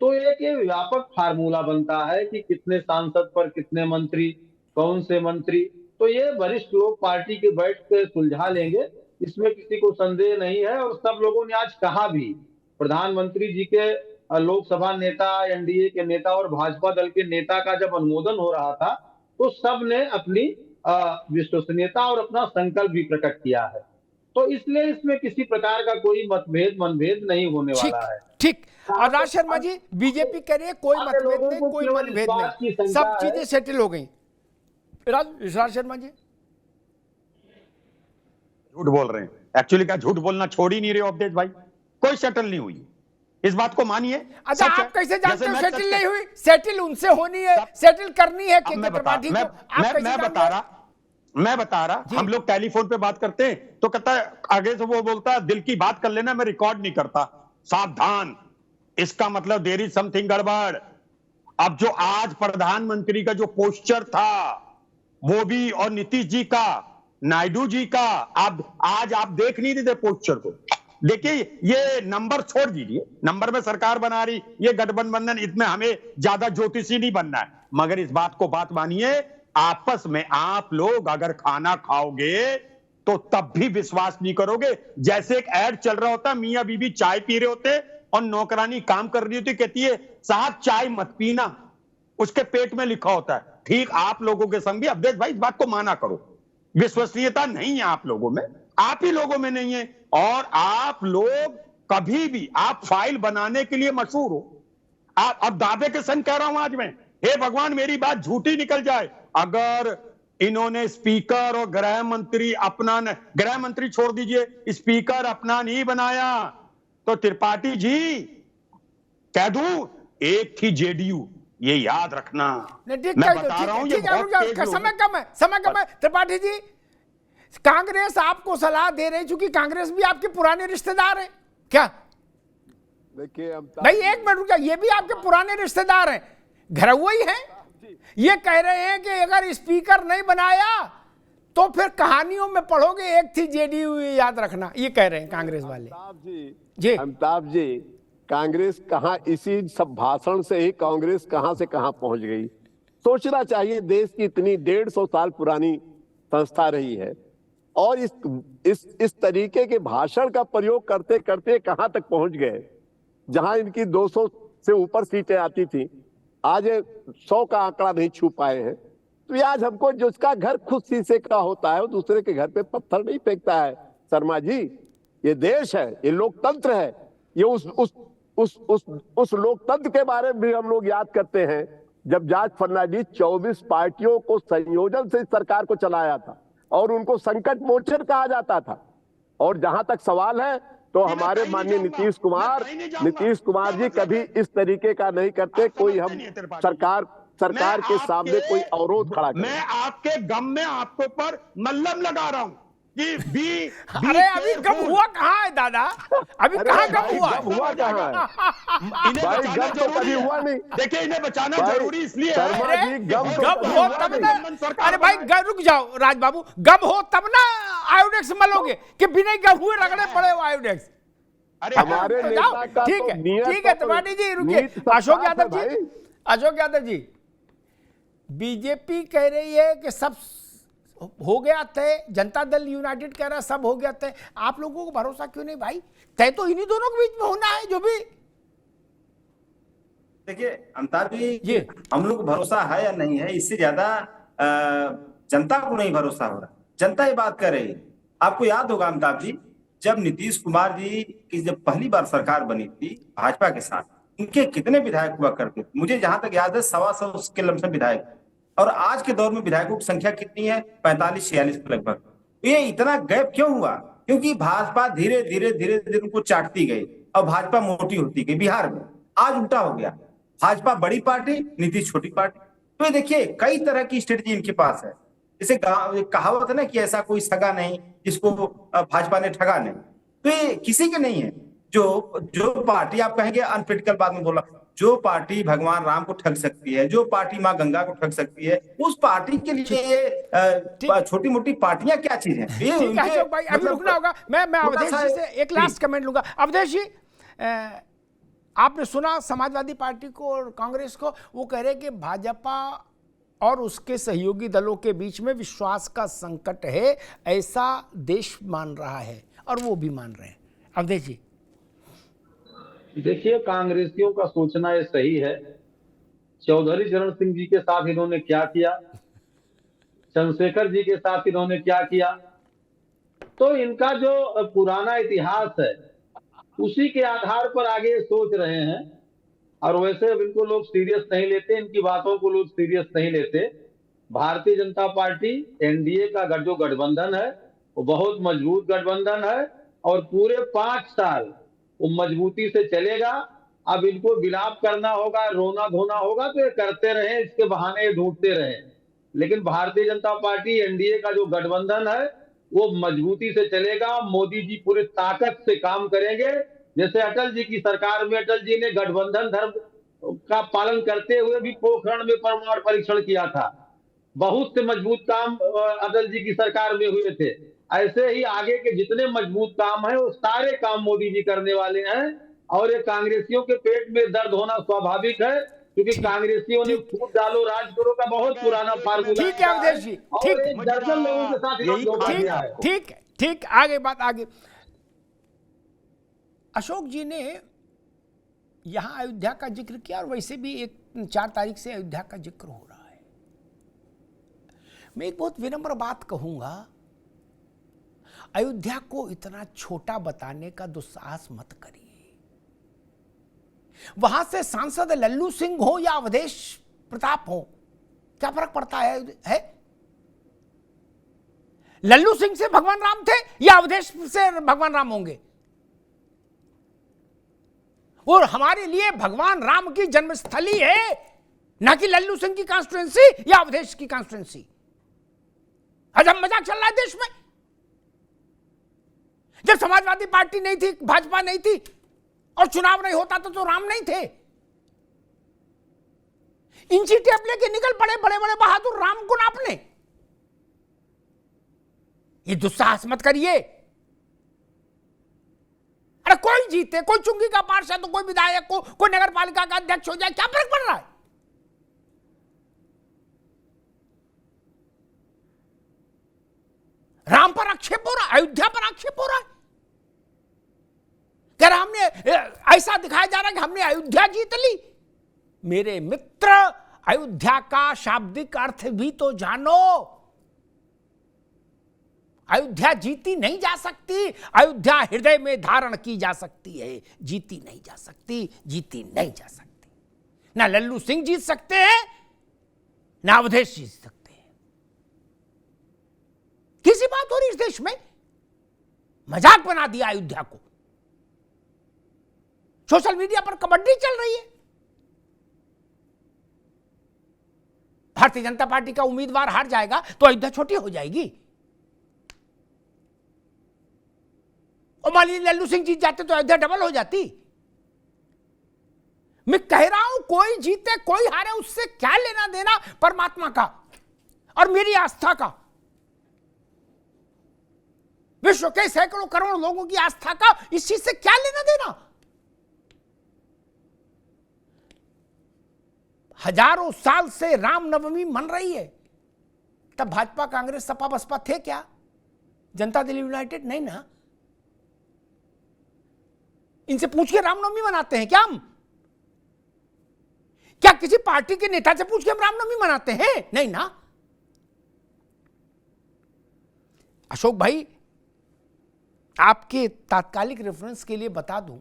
तो एक ये व्यापक फार्मूला बनता है कि कितने सांसद पर कितने मंत्री, कौन से मंत्री, तो ये वरिष्ठ लोग पार्टी के बैठ के सुलझा लेंगे, इसमें किसी को संदेह नहीं है। और सब लोगों ने आज कहा भी, प्रधानमंत्री जी के लोकसभा नेता, एनडीए के नेता और भाजपा दल के नेता का जब अनुमोदन हो रहा था, तो सब ने अपनी विश्वसनीयता और अपना संकल्प भी प्रकट किया है। तो इसलिए इसमें किसी प्रकार का कोई मनभेद नहीं होने वाला है। ठीक। और राज शर्मा जी, बीजेपी कह रही है कोई मतभेद नहीं, कोई मनभेद नहीं, सब चीजें सेटल हो गई। राज शर्मा जी झूठ बोल रहे हैं। एक्चुअली क्या झूठ बोलना छोड़ ही नहीं रहे अवधेश भाई। कोई सेटल नहीं हुई, इस बात को मानिए। अच्छा, आप कैसे जानते हो सेटल नहीं हुई? सेटल उनसे होनी है, सेटल करनी है। मैं बता रहा हम लोग टेलीफोन पे बात करते हैं तो कहता है, आगे से वो बोलता है दिल की बात कर लेना, मैं रिकॉर्ड नहीं करता। सावधान, इसका मतलब देयर इज समथिंग गड़बड़। अब जो आज प्रधानमंत्री का जो पोस्चर था, वो भी, और नीतीश जी का, नायडू जी का, आज आप देख नहीं देते पोस्चर को। देखिए, ये नंबर छोड़ दीजिए, नंबर में सरकार बना रही, ये गठबंधन, इसमें हमें ज्यादा ज्योतिषी नहीं बनना है। मगर इस बात मानिए, आपस में आप लोग अगर खाना खाओगे तो तब भी विश्वास नहीं करोगे। जैसे एक ऐड चल रहा होता, मियां बीबी चाय पी रहे होते और नौकरानी काम कर रही होती, कहती है साहब चाय मत पीना, उसके पेट में लिखा होता है। ठीक आप लोगों के संग भी अवधेश भाई इस बात को माना करो, विश्वसनीयता नहीं है आप लोगों में, आप ही लोगों में नहीं है। और आप लोग कभी भी, आप फाइल बनाने के लिए मशहूर हो। आप, अब दावे के संग कह रहा हूं आज मैं, हे भगवान मेरी बात झूठी निकल जाए, अगर इन्होंने स्पीकर और गृह मंत्री छोड़ दीजिए, स्पीकर अपना नहीं बनाया तो त्रिपाठी जी कह दूं एक थी जेडीयू, ये याद रखना। मैं बता रहा हूं, ये समय कम है। त्रिपाठी जी, कांग्रेस आपको सलाह दे रही, चूंकि कांग्रेस भी आपके पुराने रिश्तेदार हैं क्या? देखिए भाई एक मिनट रुका, ये भी आपके पुराने रिश्तेदार हैं, घरौआ ही हैं। ये कह रहे हैं कि अगर स्पीकर नहीं बनाया तो फिर कहानियों में पढ़ोगे एक थी जेडीयू, याद रखना, ये कह रहे हैं कांग्रेस वाले। जी अमिताभ जी, कांग्रेस कहां, इसी सब भाषण से ही कांग्रेस कहां से कहां पहुंच गई। सोचना चाहिए, देश की इतनी 150 साल पुरानी संस्था रही है और इस तरीके के भाषण का प्रयोग करते करते कहां तक पहुंच गए, जहां इनकी 200 से ऊपर सीटें आती थी, आज 100 का आंकड़ा नहीं छू पाए हैं। तो आज हमको जिसका घर खुद शीशे का होता है वो दूसरे के घर पे पत्थर नहीं फेंकता है। शर्मा जी, ये देश है, ये लोकतंत्र है, ये उस लोकतंत्र के बारे में भी हम लोग याद करते हैं जब जॉर्ज फर्नांडिस 24 पार्टियों को संयोजन से सरकार को चलाया था और उनको संकट मोचन कहा जाता था। और जहां तक सवाल है तो हमारे माननीय नीतीश कुमार जी कभी इस तरीके का नहीं करते, कोई हम सरकार के सामने कोई अवरोध खड़ा करें। मैं आपके गम में आपके ऊपर मल्लम लगा रहा हूं, कि बी अरे अभी गम हुआ कहाँ है दादा? अभी कहाँ गम हुआ? गम हुआ कहाँ है? इन्हें भाई बचाना गम तो कभी जरूरी हुआ है। नहीं। देखिए इन्हें बचाना भाई, जरूरी इसलिए शर्मा है। जी, गम तो गम कभी हो हुआ तब नहीं। ना। अरे भाई रुक जाओ राज बाबू, गम हो तब ना आयोडेक्स मलोगे कि बिना गम हुए रगड़े पड़े हो आयोडेक्स। हमारे नेता का ठीक तो है नियत ठीक है तो त्रिपाठी जी नीत रुकिए। सब अशोक साफ है यादव भाई। जी, अशोक यादव जी, बीजेपी कह रही है कि सब हो गया तय, जनता दल यूनाइटेड कह रहा है सब हो गया तय। आप लोगों को भरोसा क्यों नहीं भाई? तय तो इन्हीं दोनों के बीच में होना है। जो भी देखिए अमिताभ जी, हम लोग को भरोसा है या नहीं है, इससे ज्यादा जनता को नहीं भरोसा हो रहा। जनता ये बात कर रही है। आपको याद होगा अमिताभ जी, जब नीतीश कुमार जी की जब पहली बार सरकार बनी थी भाजपा के साथ, उनके कितने विधायक हुआ करते थे? मुझे जहां तक याद है 125 के लमसम विधायक। और आज के दौर में विधायकों की संख्या कितनी है? 45-46 के लगभग। ये इतना गैप क्यों हुआ? क्योंकि भाजपा धीरे धीरे धीरे धीरे उनको चाटती गई और भाजपा मोटी होती गई। बिहार में आज उल्टा हो गया, भाजपा बड़ी पार्टी, नीतीश छोटी पार्टी। तो ये देखिए कई तरह की स्ट्रेटजी इनके पास है। जैसे कहावत है ना कि ऐसा कोई सगा नहीं जिसको भाजपा ने ठगा नहीं। तो ये किसी के नहीं है। जो पार्टी आप कहेंगे अनपॉलिटिकल, बाद में बोला, जो पार्टी भगवान राम को ठग सकती है, जो पार्टी माँ गंगा को ठग सकती है, उस पार्टी के लिए छोटी मोटी पार्टियां क्या चीज है? ठीक है अशोक भाई, अभी रुकना होगा। मैं अवधेश जी से एक लास्ट कमेंट लूंगा। अवधेश जी, आपने सुना समाजवादी पार्टी को और कांग्रेस को, वो कह रहे कि भाजपा और उसके सहयोगी दलों के बीच में विश्वास का संकट है, ऐसा देश मान रहा है और वो भी मान रहे हैं। अवधेश जी, देखिए कांग्रेसियों का सोचना ये सही है। चौधरी चरण सिंह जी के साथ इन्होंने क्या किया, चंद्रशेखर जी के साथ इन्होंने क्या किया, तो इनका जो पुराना इतिहास है उसी के आधार पर आगे सोच रहे हैं। और वैसे अब इनको लोग सीरियस नहीं लेते, इनकी बातों को लोग सीरियस नहीं लेते। भारतीय जनता पार्टी एनडीए का जो गठबंधन है वो बहुत मजबूत गठबंधन है और पूरे 5 साल वो मजबूती से चलेगा। अब इनको विलाप करना होगा, रोना धोना होगा तो ये करते रहे, इसके बहाने ढूंढते रहे। लेकिन भारतीय जनता पार्टी एनडीए का जो गठबंधन है वो मजबूती से चलेगा। मोदी जी पूरी ताकत से काम करेंगे। जैसे अटल जी की सरकार में अटल जी ने गठबंधन धर्म का पालन करते हुए भी पोखरण में परमाणु परीक्षण किया था। बहुत से मजबूत काम अटल जी की सरकार में हुए थे। ऐसे ही आगे के जितने मजबूत काम है वो सारे काम मोदी जी करने वाले हैं। और ये कांग्रेसियों के पेट में दर्द होना स्वाभाविक है, क्योंकि कांग्रेसियों ने फूट डालो राज करो का बहुत पुराना फार्मूला। ठीक है अवधेश जी, ठीक, दर्जन लोगों के साथ इन्होंने धोखा दिया है। ठीक ठीक, आगे बात आगे। अशोक जी ने यहां अयोध्या का जिक्र किया और वैसे भी 4 तारीख से अयोध्या का जिक्र हो रहा है। मैं एक बहुत विनम्र बात कहूंगा, अयोध्या को इतना छोटा बताने का दुस्साहस मत करिए। वहां से सांसद लल्लू सिंह हो या अवधेश प्रताप हो, क्या फर्क पड़ता है? लल्लू सिंह से भगवान राम थे या अवधेश से भगवान राम होंगे? और हमारे लिए भगवान राम की जन्मस्थली है, ना कि लल्लू सिंह की कॉन्स्टिट्यूएंसी या अवधेश की कॉन्स्टिट्यूएंसी। आज हम मजाक चल रहा है देश में। जब समाजवादी पार्टी नहीं थी, भाजपा नहीं थी और चुनाव नहीं होता तो राम नहीं थे। इंची टेप लेके निकल पड़े बड़े बड़े बहादुर राम को नापने। ये दुस्साहस मत करिए। अरे कोई जीते, कोई चुंगी का पार्षद हो, कोई विधायक को, कोई नगर पालिका का अध्यक्ष हो जाए, क्या फर्क पड़ रहा है? राम पर आक्षेप हो रहा है, अयोध्या पर आक्षेप हो रहा है। क्या हमने ऐसा दिखाया जा रहा है कि हमने अयोध्या जीत ली? मेरे मित्र, अयोध्या का शाब्दिक अर्थ भी तो जानो। अयोध्या जीती नहीं जा सकती, अयोध्या हृदय में धारण की जा सकती है, जीती नहीं जा सकती, जीती नहीं जा सकती। ना लल्लू सिंह जीत सकते हैं, ना अवधेश जीत सकते हैं। किसी बात हो रही इस देश में? मजाक बना दिया अयोध्या को। सोशल मीडिया पर कबड्डी चल रही है। भारतीय जनता पार्टी का उम्मीदवार हार जाएगा तो अयोध्या छोटी हो जाएगी। और मान लीजिए लल्लू सिंह जीत जाते तो अयोध्या डबल हो जाती। मैं कह रहा हूं कोई जीते कोई हारे उससे क्या लेना देना परमात्मा का और मेरी आस्था का, विश्व के सैकड़ों करोड़ लोगों की आस्था का इस चीज से क्या लेना देना। हजारों साल से रामनवमी मन रही है, तब भाजपा कांग्रेस सपा बसपा थे क्या? जनता दल यूनाइटेड नहीं ना। इनसे पूछ के रामनवमी मनाते हैं क्या हम? क्या किसी पार्टी के नेता से पूछ के हम रामनवमी मनाते हैं? नहीं ना। अशोक भाई, आपके तात्कालिक रेफरेंस के लिए बता दूं,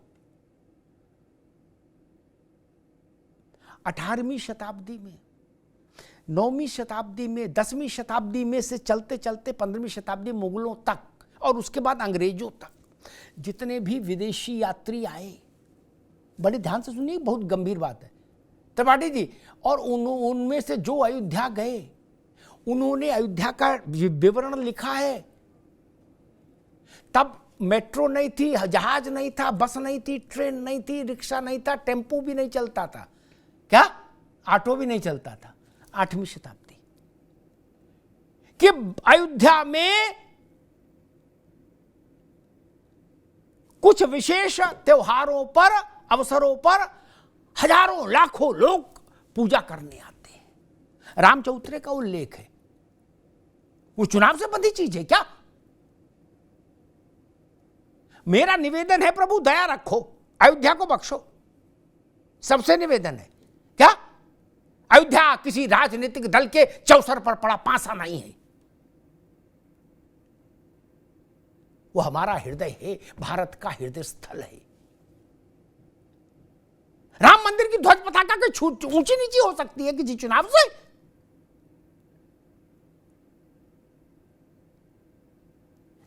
18वीं शताब्दी में, 9वीं शताब्दी में, 10वीं शताब्दी में से चलते चलते 15वीं शताब्दी मुगलों तक और उसके बाद अंग्रेजों तक जितने भी विदेशी यात्री आए, बड़े ध्यान से सुनिए, बहुत गंभीर बात है त्रिपाठी जी, और उनमें से जो अयोध्या गए उन्होंने अयोध्या का विवरण लिखा है। तब मेट्रो नहीं थी, जहाज नहीं था, बस नहीं थी, ट्रेन नहीं थी, रिक्शा नहीं था, टेम्पो भी नहीं चलता था, क्या ऑटो भी नहीं चलता था। 8वीं शताब्दी कि अयोध्या में कुछ विशेष त्योहारों पर, अवसरों पर हजारों लाखों लोग पूजा करने आते हैं। राम चौथरे का उल्लेख है। वो चुनाव से बंधी चीज है क्या? मेरा निवेदन है, प्रभु दया रखो, अयोध्या को बख्शो, सबसे निवेदन है। क्या अयोध्या किसी राजनीतिक दल के चौसर पर पड़ा पासा नहीं है, वो हमारा हृदय है, भारत का हृदय स्थल है। राम मंदिर की ध्वज पताका कोई ऊंची नीची हो सकती है किसी चुनाव से?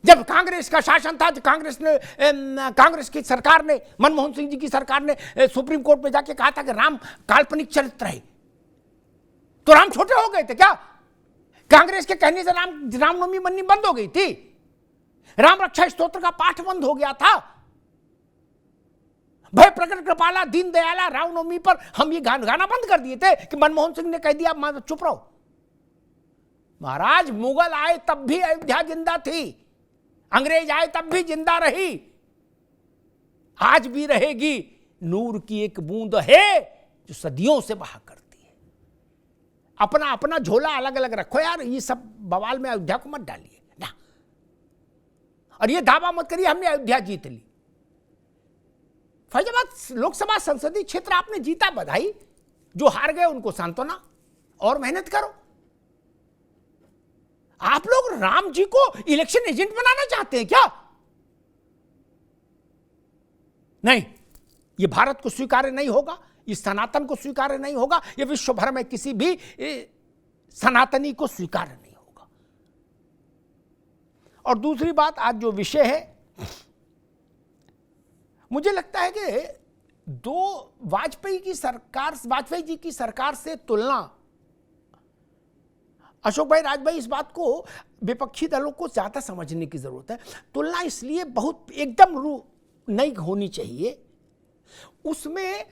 जब कांग्रेस का शासन था, कांग्रेस की सरकार ने, मनमोहन सिंह जी की सरकार ने सुप्रीम कोर्ट में जाके कहा था कि राम काल्पनिक चरित्र है, तो राम छोटे हो गए थे क्या? कांग्रेस के कहने से रामनवमी बननी बंद हो गई थी? राम रक्षा स्तोत्र का पाठ बंद हो गया था? भय प्रकट कृपाला दीन दयाला रामनवमी पर हम ये गाना बंद कर दिए थे कि मनमोहन सिंह ने कह दिया चुप रहो। महाराज, मुगल आए तब भी अयोध्या जिंदा थी, अंग्रेज आए तब भी जिंदा रही, आज भी रहेगी। नूर की एक बूंद है जो सदियों से बहा करती है। अपना अपना झोला अलग अलग रखो यार, ये सब बवाल में अयोध्या को मत डालिए ना। और ये दावा मत करिए हमने अयोध्या जीत ली। फैजाबाद लोकसभा संसदीय क्षेत्र आपने जीता, बधाई। जो हार गए उनको सांत्वना, और मेहनत करो। आप लोग राम जी को इलेक्शन एजेंट बनाना चाहते हैं क्या? नहीं, ये भारत को स्वीकार्य नहीं होगा, इस सनातन को स्वीकार्य नहीं होगा, ये विश्व भर में किसी भी सनातनी को स्वीकार्य नहीं होगा। और दूसरी बात, आज जो विषय है, मुझे लगता है कि वाजपेयी जी की सरकार से तुलना, अशोक भाई, राज भाई, इस बात को विपक्षी दलों को ज्यादा समझने की जरूरत है। तुलना इसलिए बहुत एकदम नहीं होनी चाहिए। उसमें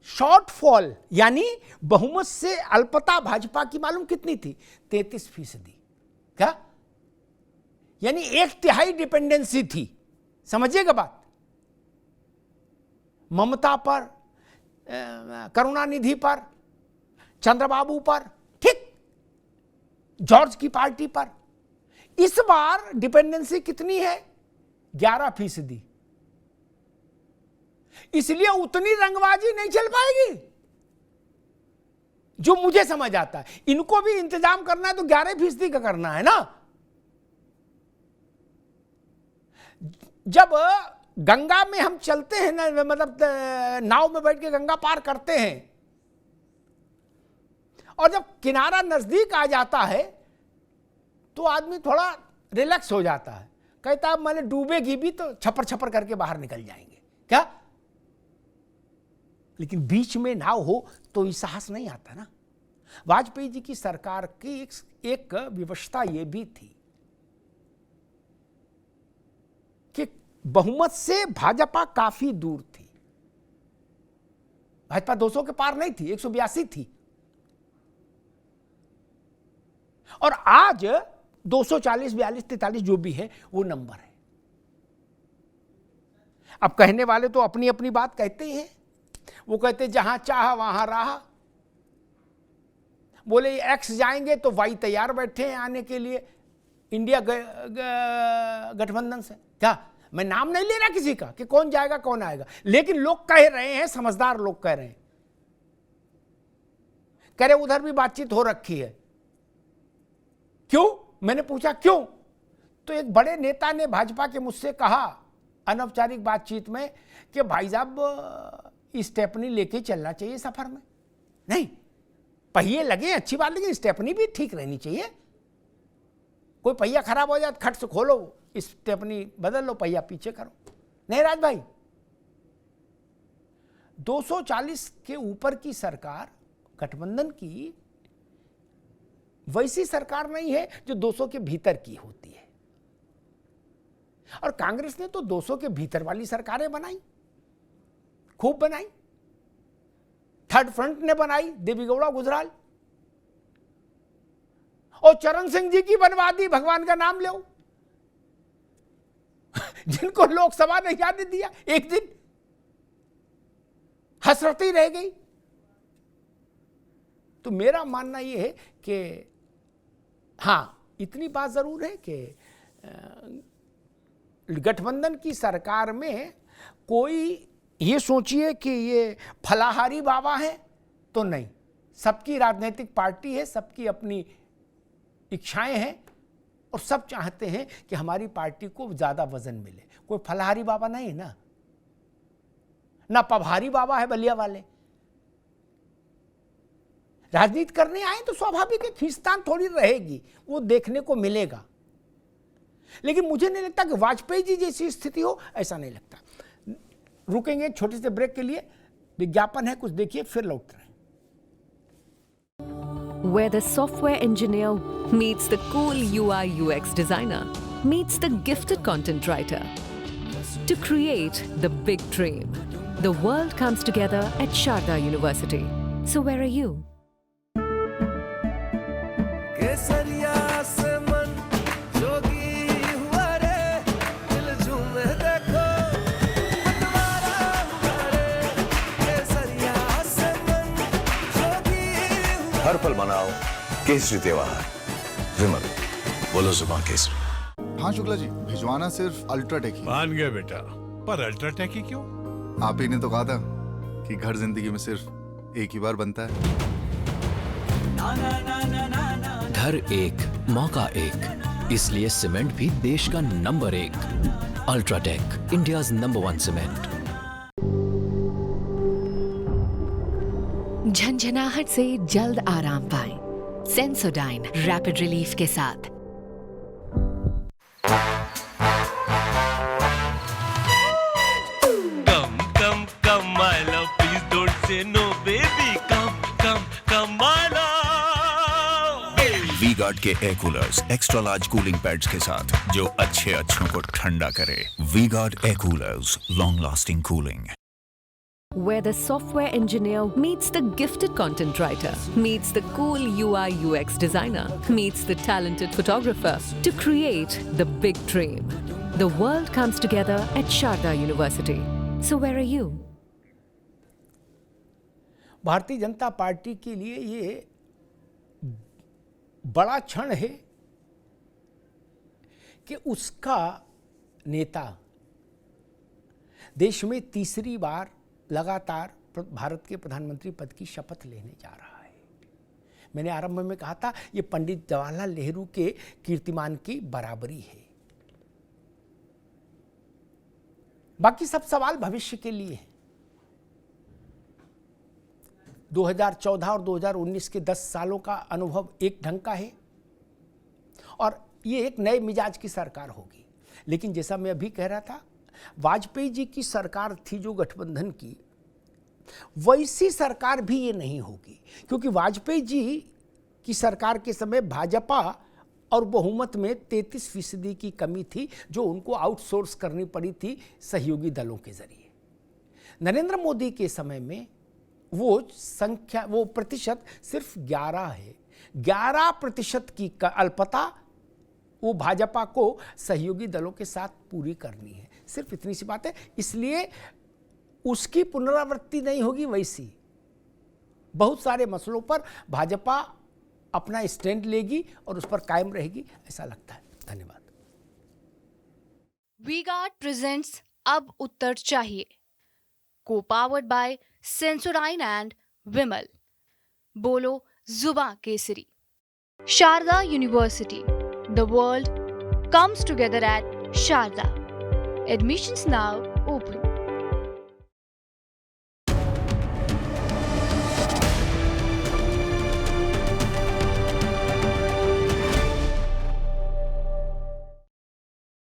शॉर्टफॉल यानी बहुमत से अल्पता भाजपा की मालूम कितनी थी? 33%। क्या यानी 1/3 डिपेंडेंसी थी। समझिएगा बात। ममता पर, करुणानिधि पर, चंद्रबाबू पर, ठीक, जॉर्ज की पार्टी पर। इस बार डिपेंडेंसी कितनी है? 11%। इसलिए उतनी रंगबाजी नहीं चल पाएगी जो मुझे समझ आता है। इनको भी इंतजाम करना है तो 11% का करना है ना। जब गंगा में हम चलते हैं ना, मतलब नाव में बैठ के गंगा पार करते हैं, और जब किनारा नजदीक आ जाता है तो आदमी थोड़ा रिलैक्स हो जाता है, कहता है मैंने डूबेगी भी तो छपर छपर करके बाहर निकल जाएंगे। क्या? लेकिन बीच में नाव हो तो ये साहस नहीं आता ना। वाजपेयी जी की सरकार की एक व्यवस्था ये भी थी कि बहुमत से भाजपा काफी दूर थी। भाजपा 200 के पार नहीं थी, 182 थी। और आज 240, 42, 43 जो भी है वो नंबर है। अब कहने वाले तो अपनी अपनी बात कहते ही हैं। वो कहते जहां चाहा वहां रहा। बोले एक्स जाएंगे तो वाई तैयार बैठे हैं आने के लिए इंडिया गठबंधन से। क्या मैं नाम नहीं ले रहा किसी का कि कौन जाएगा कौन आएगा, लेकिन लोग कह रहे हैं, समझदार लोग कह रहे हैं। कह रहे उधर भी बातचीत हो रखी है। क्यों? मैंने पूछा क्यों? तो एक बड़े नेता ने भाजपा के मुझसे कहा अनौपचारिक बातचीत में कि भाई साहब स्टेपनी लेके चलना चाहिए सफर में। नहीं, पहिए लगे अच्छी बात, लेकिन स्टेपनी भी ठीक रहनी चाहिए। कोई पहिया खराब हो जाए खट से खोलो, स्टेपनी बदल लो, पहिया पीछे करो। नहीं राज भाई, 240 के ऊपर की सरकार गठबंधन की वैसी सरकार नहीं है जो 200 के भीतर की होती है। और कांग्रेस ने तो 200 के भीतर वाली सरकारें बनाई, खूब बनाई। थर्ड फ्रंट ने बनाई, देवीगौड़ा गुजराल, और चरण सिंह जी की बनवा दी, भगवान का नाम लो। जिनको लोकसभा ने जाने दिया, एक दिन हसरती रह गई। तो मेरा मानना यह है कि हां, इतनी बात जरूर है कि गठबंधन की सरकार में कोई ये सोचिए कि ये फलाहारी बाबा है तो नहीं। सबकी राजनीतिक पार्टी है, सबकी अपनी इच्छाएं हैं और सब चाहते हैं कि हमारी पार्टी को ज्यादा वजन मिले। कोई फलाहारी बाबा नहीं है ना पभारी बाबा है बलिया वाले। राजनीति करने आए तो स्वाभाविक है खींचतान थोड़ी रहेगी, वो देखने को मिलेगा। लेकिन मुझे नहीं लगता कि वाजपेयी जी जैसी स्थिति हो, ऐसा नहीं लगता। रुकेंगे छोटे से ब्रेक के लिए, विज्ञापन है कुछ देखिए, फिर लौटते हैं। Where the software engineer meets the cool UI UX designer meets the gifted content writer to create the big dream. The world comes together at Sharda University. So where are you? हर पल मनाओ केसरी त्योहार। विमल, बोलो जुबान केसरी। हाँ शुक्ला जी, भिजवाना सिर्फ अल्ट्राटेक ही। मान गया बेटा, पर अल्ट्राटेक ही क्यों? आप ही ने तो कहा था कि घर जिंदगी में सिर्फ एक ही बार बनता है। घर एक, मौका एक, इसलिए सीमेंट भी देश का number 1। UltraTech, India's number 1 cement. झंझनाहट से जल्द आराम पाएं सेंसोडाइन रैपिड रिलीफ के साथ। Come, my love, please don't say no, baby. Come, my love. V-Guard के air coolers extra large cooling pads के साथ जो अच्छों को ठंडा करे। V-Guard air coolers, long lasting cooling. Where the software engineer meets the gifted content writer, meets the cool UI UX designer, meets the talented photographer to create the big dream. The world comes together at Sharda University. So where are you? Bharatiya Janata party के लिए ये बड़ा क्षण है कि उसका नेता देश में तीसरी बार लगातार भारत के प्रधानमंत्री पद की शपथ लेने जा रहा है। मैंने आरंभ में कहा था ये पंडित जवाहरलाल नेहरू के कीर्तिमान की बराबरी है। बाकी सब सवाल भविष्य के लिए हैं। 2014 और 2019 के 10 सालों का अनुभव एक ढंग का है और ये एक नए मिजाज की सरकार होगी। लेकिन जैसा मैं अभी कह रहा था, वाजपेयी जी की सरकार थी जो गठबंधन की, वैसी सरकार भी ये नहीं होगी, क्योंकि वाजपेयी जी की सरकार के समय भाजपा और बहुमत में 33% की कमी थी जो उनको आउटसोर्स करनी पड़ी थी सहयोगी दलों के जरिए। नरेंद्र मोदी के समय में वो प्रतिशत सिर्फ 11 है। 11% की अल्पता वो भाजपा को सहयोगी दलों के साथ पूरी करनी है, सिर्फ इतनी सी बात है। इसलिए उसकी पुनरावृत्ति नहीं होगी। वैसी बहुत सारे मसलों पर भाजपा अपना स्टैंड लेगी और उस पर कायम रहेगी, ऐसा लगता है। धन्यवाद। वी-गार्ड प्रेजेंट्स अब उत्तर चाहिए, को powered by Sensodyne and Vimal. बोलो जुबां केसरी। Sharda university, the world comes together at Sharda. Admissions now open.